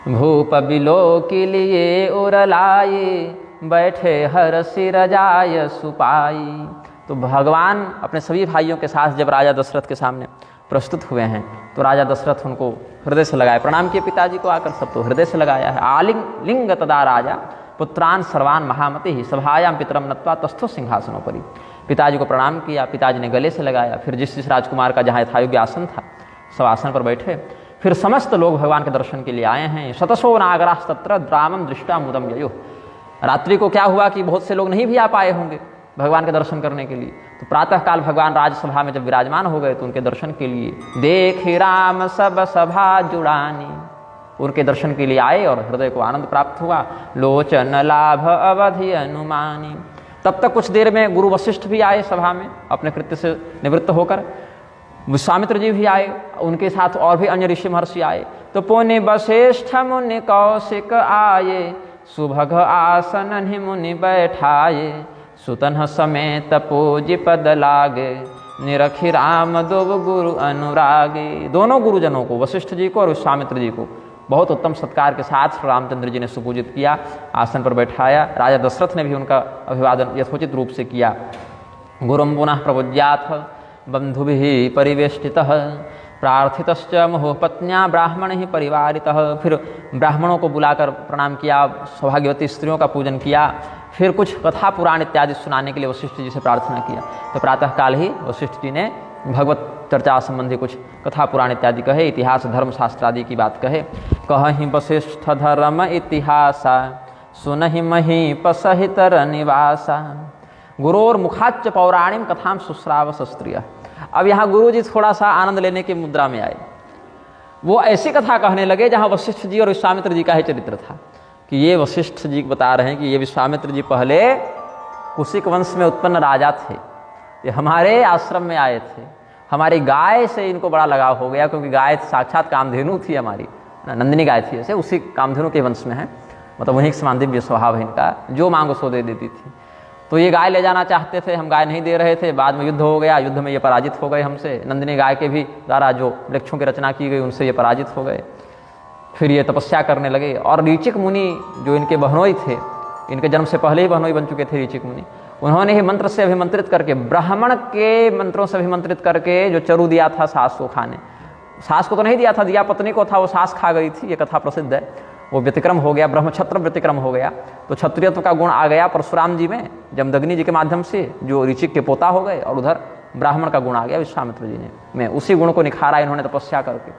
Speaker 1: भूप बिलो के लिए उरलाए, बैठे हर सिर जाय सुपाई। तो भगवान अपने सभी भाइयों के साथ जब राजा दशरथ के सामने प्रस्तुत हुए हैं तो राजा दशरथ उनको हृदय से लगाए, प्रणाम किए पिताजी को आकर, सब तो हृदय से लगाया है। आलिंग लिंग तदा राजा पुत्रान सर्वान महामति ही, सभायाम पितरम नत्वा तस्थो सिंहासनोपरि। पिताजी को प्रणाम किया, पिताजी ने गले से लगाया, फिर जिस राजकुमार का जहाँ यथायोग्य आसन था सब आसन पर बैठे। फिर समस्त लोग भगवान के दर्शन के लिए आए हैं। शतसो नागरास तत्र द्रामम दृष्टा मुदम ययो। रात्रि को क्या हुआ कि बहुत से लोग नहीं भी आ पाए होंगे भगवान के दर्शन करने के लिए, तो प्रातःकाल भगवान राजसभा में जब विराजमान हो गए तो उनके दर्शन के लिए देख राम सब सभा जुड़ानी, उनके दर्शन के लिए आए और हृदय को आनंद प्राप्त हुआ। लोचन लाभ अवधि अनुमानी। तब तक कुछ देर में गुरु वशिष्ठ भी आए सभा में अपने कृत्य से निवृत्त होकर, विश्वामित्र जी भी आए, उनके साथ और भी अन्य ऋषि महर्षि आए। तो पुनि वशिष्ठ मुनि कौशिक आये, सुभग आसन मुनि बैठाये, सुतन समेत पूज्य पद लागे, निरखि राम दुब गुरु अनुरागे। दोनों गुरुजनों को, वशिष्ठ जी को और विश्वामित्र जी को, बहुत उत्तम सत्कार के साथ रामचंद्र जी ने सुपूजित किया, आसन पर बैठाया। राजा दशरथ ने भी उनका अभिवादन यथोचित रूप से किया। गुरुम पुनः प्रबुज्याथ बंधुभिः परिवेष्टितः, प्रार्थितश्च मुहुपत्न्या ब्राह्मण ही परिवारितः। फिर ब्राह्मणों को बुलाकर प्रणाम किया, सौभाग्यवती स्त्रियों का पूजन किया। फिर कुछ कथा पुराण इत्यादि सुनाने के लिए वशिष्ठ जी से प्रार्थना किया। तो प्रातःकाल ही वशिष्ठ जी ने भगवत चर्चा संबंधी कुछ कथा पुराण इत्यादि कहे, इतिहास धर्म शास्त्र आदि की बात कहे। कहहि वशिष्ठ धर्म इतिहासा, सुनहि महीप सहितर निवासा, गुरोर मुखाच्च पौराणिम कथाम सुश्राव शस्त्रिय। अब यहाँ गुरु जी थोड़ा सा आनंद लेने की मुद्रा में आए। वो ऐसी कथा कहने लगे जहाँ वशिष्ठ जी और विश्वामित्र जी का ही चरित्र था, कि ये वशिष्ठ जी बता रहे हैं कि ये विश्वामित्र जी पहले कुशिक वंश में उत्पन्न राजा थे, ये हमारे आश्रम में आए थे, हमारी गाय से इनको बड़ा लगाव हो गया, क्योंकि गाय साक्षात कामधेनु थी हमारी, नंदिनी गाय थी, ऐसे उसी कामधेनु के वंश में है, मतलब वहीं के समान दिव्य स्वभाव है इनका, जो मांगो सो दे देती थी। तो ये गाय ले जाना चाहते थे, हम गाय नहीं दे रहे थे। बाद में युद्ध हो गया, युद्ध में ये पराजित हो गए हमसे, नंदिनी गाय के भी द्वारा जो वृक्षों की रचना की गई उनसे ये पराजित हो गए। फिर ये तपस्या करने लगे, और ऋचिक मुनि जो इनके बहनोई थे, इनके जन्म से पहले ही बहनोई बन चुके थे ऋचिक मुनि, उन्होंने ही मंत्र से अभिमंत्रित करके, ब्राह्मण के मंत्रों से अभिमंत्रित करके जो चरु दिया था सास को खाने, सास को तो नहीं दिया था, दिया पत्नी को था, वो सास खा गई थी, ये कथा प्रसिद्ध है। वो व्यतिक्रम हो गया, ब्रह्मक्षत्र व्यतिक्रम हो गया, तो क्षत्रियत्व का गुण आ गया परशुराम जी में, जमदग्नि जी के माध्यम से जो ऋचिक के पोता हो गए, और उधर ब्राह्मण का गुण आ गया विश्वामित्र जी ने में। उसी गुण को निखारा इन्होंने तपस्या करके,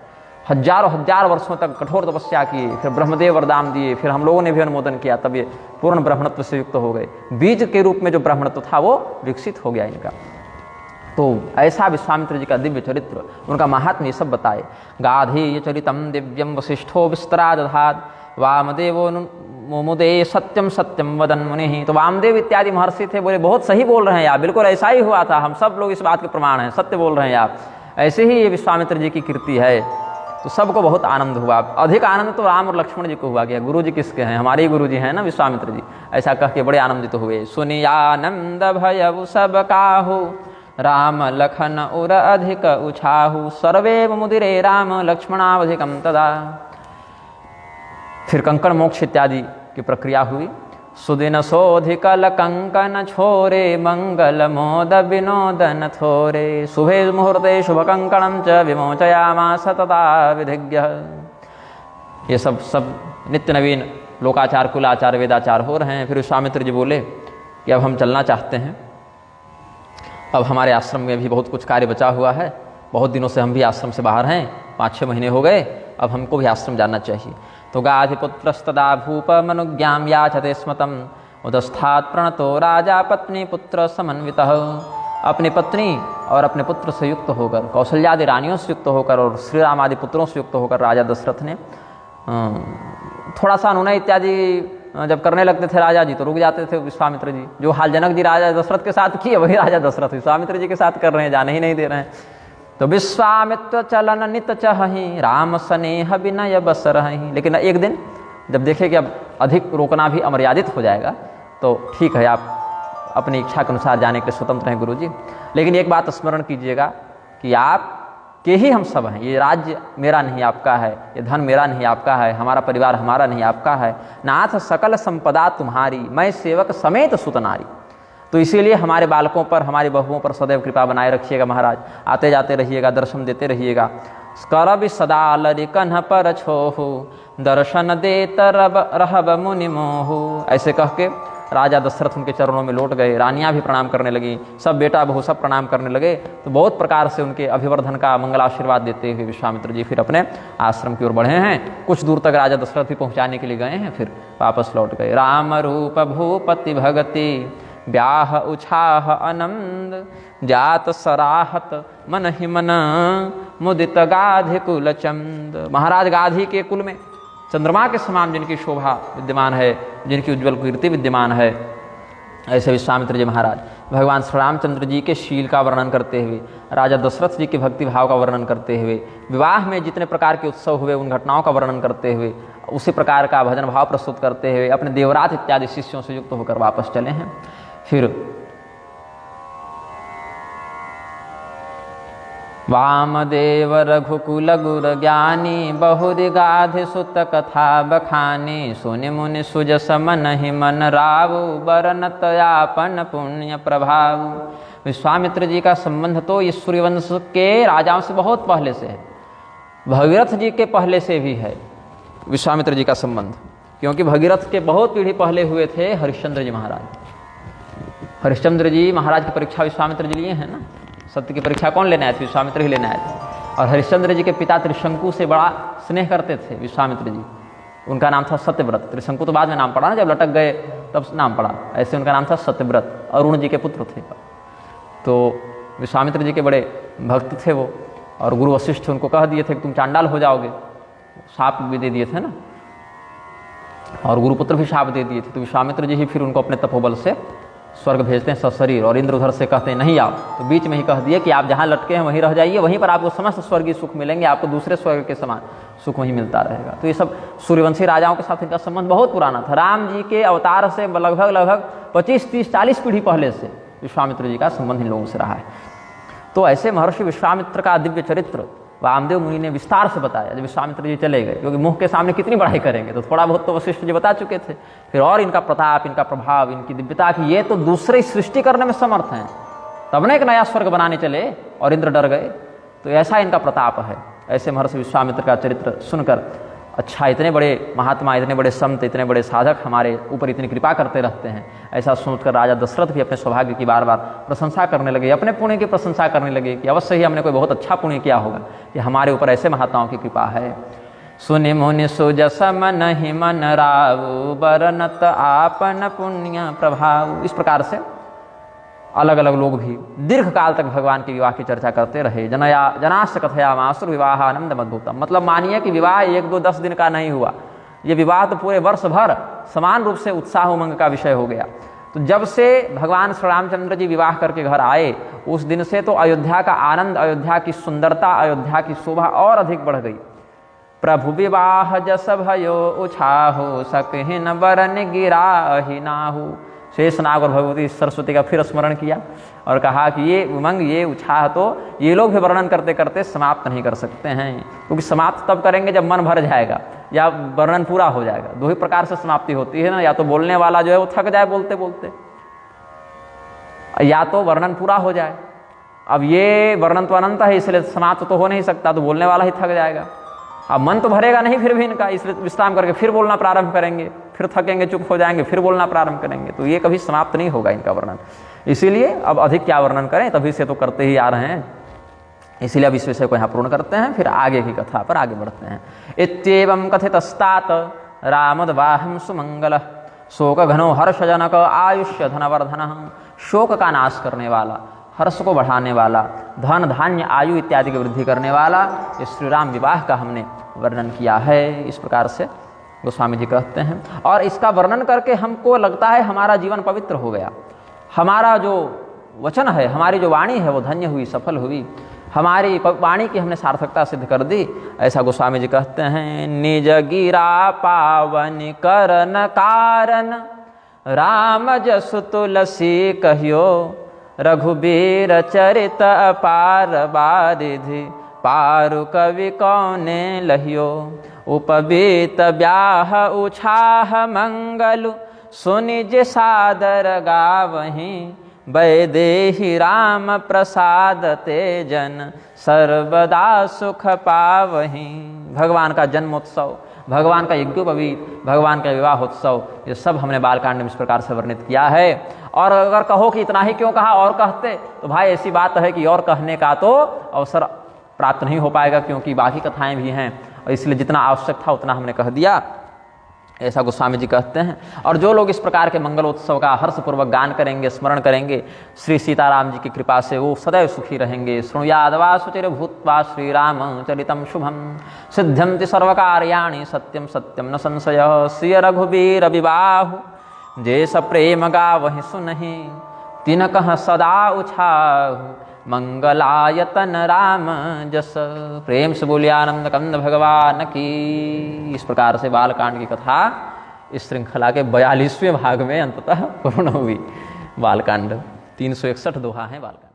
Speaker 1: हजारों हजार वर्षों तक कठोर तपस्या की, फिर ब्रह्मदेव वरदान दिए, फिर हम लोगों ने भी अनुमोदन किया, तब ये पूर्ण ब्राह्मणत्व से युक्त हो गए। बीज के रूप में जो ब्राह्मणत्व था वो विकसित हो गया इनका। तो ऐसा विश्वामित्र जी का दिव्य चरित्र, उनका महात्म्य सब बताए। गाधेय चरितम दिव्यम वशिष्ठो विस्तरा दधात, वामदेवो मुमुदे सत्यम सत्यम वदन मुनि। तो वामदेव इत्यादि महर्षि थे, बोले बहुत सही बोल रहे हैं आप, बिल्कुल ऐसा ही हुआ था, हम सब लोग इस बात के प्रमाण हैं, सत्य बोल रहे हैं आप, ऐसे ही ये विश्वामित्र जी की कीर्ति है। तो सबको बहुत आनंद हुआ। अधिक आनंद तो राम और लक्ष्मण जी को हुआ कि गुरु जी किसके हैं, हमारे ही गुरु जी हैं ना विश्वामित्र जी, ऐसा कह के बड़े आनंदित हुए। सुनियानंद भयउ सब काहू, राम लखन उर अधिक उछाहू, सर्वे मुदिरे राम लक्ष्मणावधिकम तदा। फिर कंकण मोक्ष इत्यादि की प्रक्रिया हुई। सुदिन सोधिकल कंकन छोरे, मंगल मोद विनोदन थोरे, शुभे मुहूर्ते शुभ कंकणम च विमोचयामास तथा विधिज्ञ। ये सब नित्य नवीन लोकाचार, कुलाचार, वेदाचार हो रहे हैं। फिर विश्वामित्र जी बोले कि अब हम चलना चाहते हैं, अब हमारे आश्रम में भी बहुत कुछ कार्य बचा हुआ है, बहुत दिनों से हम भी आश्रम से बाहर हैं, 5-6 महीने हो गए, अब हमको भी आश्रम जाना चाहिए। तो गाधिपुत्रस्तदा भूप मनुज्ञाम याचते स्मतम, उदस्थात् प्रणतो राजा पत्नी पुत्र समन्वितः। अपनी पत्नी और अपने पुत्र से युक्त होकर, कौशल्यादि रानियों से युक्त होकर और श्री राम आदि पुत्रों से युक्त होकर राजा दशरथ ने थोड़ा सा अनुनय इत्यादि जब करने लगते थे राजा जी, तो रुक जाते थे विश्वामित्र जी। जो हाल जनक जी राजा दशरथ के साथ किए, वही राजा दशरथ विश्वामित्र जी के साथ कर रहे हैं, जाने ही नहीं दे रहे हैं। तो विश्वामित्र चलन नित चहि, राम स्नेह विनय बस रही। लेकिन एक दिन जब देखे कि अब अधिक रोकना भी अमर्यादित हो जाएगा, तो ठीक है, आप अपनी इच्छा के अनुसार जाने के लिए स्वतंत्र हैं गुरुजी। लेकिन एक बात स्मरण कीजिएगा कि आप के ही हम सब हैं। ये राज्य मेरा नहीं आपका है, ये धन मेरा नहीं आपका है, हमारा परिवार हमारा नहीं आपका है। नाथ सकल संपदा तुम्हारी, मैं सेवक समेत सुत नारी। तो इसीलिए हमारे बालकों पर, हमारी बहुओं पर सदैव कृपा बनाए रखिएगा महाराज। आते जाते रहिएगा, दर्शन देते रहिएगा। करब सदा लरि कन्ह पर छोहु, दर्शन देत रहब मुनि मोहु। ऐसे कह के राजा दशरथ उनके चरणों में लौट गए। रानियां भी प्रणाम करने लगी, सब बेटा बहू सब प्रणाम करने लगे। तो बहुत प्रकार से उनके अभिवर्धन का मंगलाशीर्वाद देते हुए विश्वामित्र जी फिर अपने आश्रम की ओर बढ़े हैं। कुछ दूर तक राजा दशरथ भी पहुंचाने के लिए गए हैं, फिर वापस लौट गए। राम रूप भूपति भगति, ब्याह उछाह आनंद, जात सराहत मन ही मन, मुदित गाधि कुल चंद। महाराज गाधी के कुल में चंद्रमा के समान जिनकी शोभा विद्यमान है, जिनकी उज्ज्वल कीर्ति विद्यमान है, ऐसे विश्वामित्र जी महाराज भगवान श्री रामचंद्र जी के शील का वर्णन करते हुए, राजा दशरथ जी के भक्ति भाव का वर्णन करते हुए, विवाह में जितने प्रकार के उत्सव हुए उन घटनाओं का वर्णन करते हुए, उसी प्रकार का भजन भाव प्रस्तुत करते हुए अपने देवरात इत्यादि शिष्यों से युक्त होकर वापस चले हैं। फिर वामदेव रघुकुल गुर ज्ञानी, बहुरि गाधि सुत कथा बखानी, सुनि मुनि सुजस मन ही मन रावु, बरनत आपन पुण्य प्रभाव। विश्वामित्र जी का संबंध तो इस सूर्यवंश के राजाओं से बहुत पहले से है, भगीरथ जी के पहले से भी है विश्वामित्र जी का संबंध। क्योंकि भगीरथ के बहुत पीढ़ी पहले हुए थे हरिश्चंद्र जी महाराज। हरिश्चंद्र जी महाराज की परीक्षा विश्वामित्र जी लिए हैं ना। सत्य की परीक्षा कौन लेने आए थे? विश्वामित्र ही लेने आए थे। और हरिश्चंद्र जी के पिता त्रिशंकु से बड़ा स्नेह करते थे विश्वामित्र जी। उनका नाम था सत्यव्रत। त्रिशंकु तो बाद में नाम पड़ा ना, जब लटक गए तब नाम पड़ा। ऐसे उनका नाम था सत्यव्रत, अरुण जी के पुत्र थे। तो विश्वामित्र जी के बड़े भक्त थे वो। और गुरु वशिष्ठ उनको कह दिए थे कि तुम चांडाल हो जाओगे, शाप भी दे दिए थे ना, और गुरुपुत्र भी शाप दे दिए थे। तो विश्वामित्र जी ही फिर उनको अपने तपोबल से स्वर्ग भेजते हैं सशरीर। और इंद्र उधर से कहते हैं नहीं आओ, तो बीच में ही कह दिए कि आप जहाँ लटके हैं वहीं रह जाइए, वहीं पर आपको समस्त स्वर्गीय सुख मिलेंगे, आपको दूसरे स्वर्ग के समान सुख वहीं मिलता रहेगा। तो ये सब सूर्यवंशी राजाओं के साथ इनका संबंध बहुत पुराना था। राम जी के अवतार से लगभग 25, 30, 40 पीढ़ी पहले से विश्वामित्र जी का संबंध इन लोगों से रहा है। तो ऐसे महर्षि विश्वामित्र का दिव्य चरित्र वामदेव मुनि ने विस्तार से बताया जब विश्वामित्र जी चले गए। क्योंकि मुख के सामने कितनी बड़ाई करेंगे, तो थोड़ा बहुत तो वशिष्ठ जी बता चुके थे। फिर और इनका प्रताप, इनका प्रभाव, इनकी दिव्यता कि ये तो दूसरे सृष्टि करने में समर्थ हैं, तब ना एक नया स्वर्ग बनाने चले और इंद्र डर गए। तो ऐसा इनका प्रताप है। ऐसे महर्षि विश्वामित्र का चरित्र सुनकर अच्छा, इतने बड़े महात्मा, इतने बड़े संत, इतने बड़े साधक हमारे ऊपर इतनी कृपा करते रहते हैं, ऐसा सोचकर राजा दशरथ भी अपने सौभाग्य की बार बार प्रशंसा करने लगे, अपने पुण्य की प्रशंसा करने लगे कि अवश्य ही हमने कोई बहुत अच्छा पुण्य किया होगा कि हमारे ऊपर ऐसे महात्माओं की कृपा है। सुनि मुनि सुजस मन ही मन रावु, बरनत आपन पुण्य प्रभाव। इस प्रकार से अलग अलग लोग भी दीर्घ काल तक भगवान के विवाह की चर्चा करते रहे। जनाश्च कथया मासुर विवाह आनंद मद्भुतम। मतलब मानिए कि विवाह 1, 2, 10 दिन का नहीं हुआ, ये विवाह तो पूरे वर्ष भर समान रूप से उत्साह उमंग का विषय हो गया। तो जब से भगवान श्री रामचंद्र जी विवाह करके घर आए, उस दिन से तो अयोध्या का आनंद, अयोध्या की सुंदरता, अयोध्या की शोभा और अधिक बढ़ गई। प्रभु विवाह जस भयो उछाहु, सकहिन बरन गिराहि नाहु। शेषनाग और भगवती सरस्वती का फिर स्मरण किया और कहा कि ये उमंग, ये उत्साह तो ये लोग भी वर्णन करते करते समाप्त नहीं कर सकते हैं। क्योंकि समाप्त तब करेंगे जब मन भर जाएगा या वर्णन पूरा हो जाएगा। दो ही प्रकार से समाप्ति होती है ना, या तो बोलने वाला जो है वो थक जाए बोलते बोलते, या तो वर्णन पूरा हो जाए। अब ये वर्णन तो अनंत है, इसलिए समाप्त तो हो नहीं सकता, तो बोलने वाला ही थक जाएगा। अब मन तो भरेगा नहीं फिर भी इनका, इसलिए विश्राम करके फिर बोलना प्रारंभ करेंगे, फिर थकेंगे, चुप हो जाएंगे, फिर बोलना प्रारंभ करेंगे। तो ये कभी समाप्त नहीं होगा इनका वर्णन। इसीलिए अब अधिक क्या वर्णन करें, तभी से तो करते ही आ रहे हैं, इसीलिए अब इस विषय को यहाँ पूर्ण करते हैं, फिर आगे की कथा पर आगे बढ़ते हैं। इत्येवं कथितस्तात रामोद्वाहं सुमंगल, शोक घनो हर्षजनक आयुष्य धनवर्धन। शोक का नाश करने वाला, हर्ष को बढ़ाने वाला, धन धान्य आयु इत्यादि की वृद्धि करने वाला ये श्री राम विवाह का हमने वर्णन किया है। इस प्रकार से गोस्वामी जी कहते हैं। और इसका वर्णन करके हमको लगता है हमारा जीवन पवित्र हो गया, हमारा जो वचन है, हमारी जो वाणी है वो धन्य हुई, सफल हुई, हमारी वाणी की हमने सार्थकता सिद्ध कर दी। ऐसा गोस्वामी जी कहते हैं। निज गिरा पावन करन कारण, राम जसु तुलसी कहियो, रघुबीर चरित अपार बारिधि, पारु कवि कौने लहियो। उपबीत ब्याह उछाह मंगलु, सुनि जे सादर गावहीं, वैदेही राम प्रसाद ते जन, सर्वदा सुख पावहीं। भगवान का जन्मोत्सव, भगवान का यज्ञोपवीत, भगवान का विवाहोत्सव, ये सब हमने बालकांड में इस प्रकार से वर्णित किया है। और अगर कहो कि इतना ही क्यों कहा, और कहते, तो भाई ऐसी बात है कि और कहने का तो अवसर प्राप्त नहीं हो पाएगा, क्योंकि बाकी कथाएं भी हैं, और इसलिए जितना आवश्यक था उतना हमने कह दिया, ऐसा गोस्वामी जी कहते हैं। और जो लोग इस प्रकार के मंगलोत्सव का हर्षपूर्वक गान करेंगे, स्मरण करेंगे, श्री सीताराम जी की कृपा से वो सदैव सुखी रहेंगे। शृणुयाद्वा सुचिर भूत्वा श्रीराम चरितम शुभम, सिद्ध्यन्ति सर्वकार्याणि सत्यम सत्यम न संशयः। श्री रघुबीर विवाहु, जे स प्रेम गावहि सुनहि, तिनकह सदा उछाहु, मंगलायतन राम जस। प्रेम से बोलिए आनंद कंद भगवान की। इस प्रकार से बालकांड की कथा इस श्रृंखला के 42वें भाग में अंततः पूर्ण हुई। बालकांड 361 दोहा है बालकांड।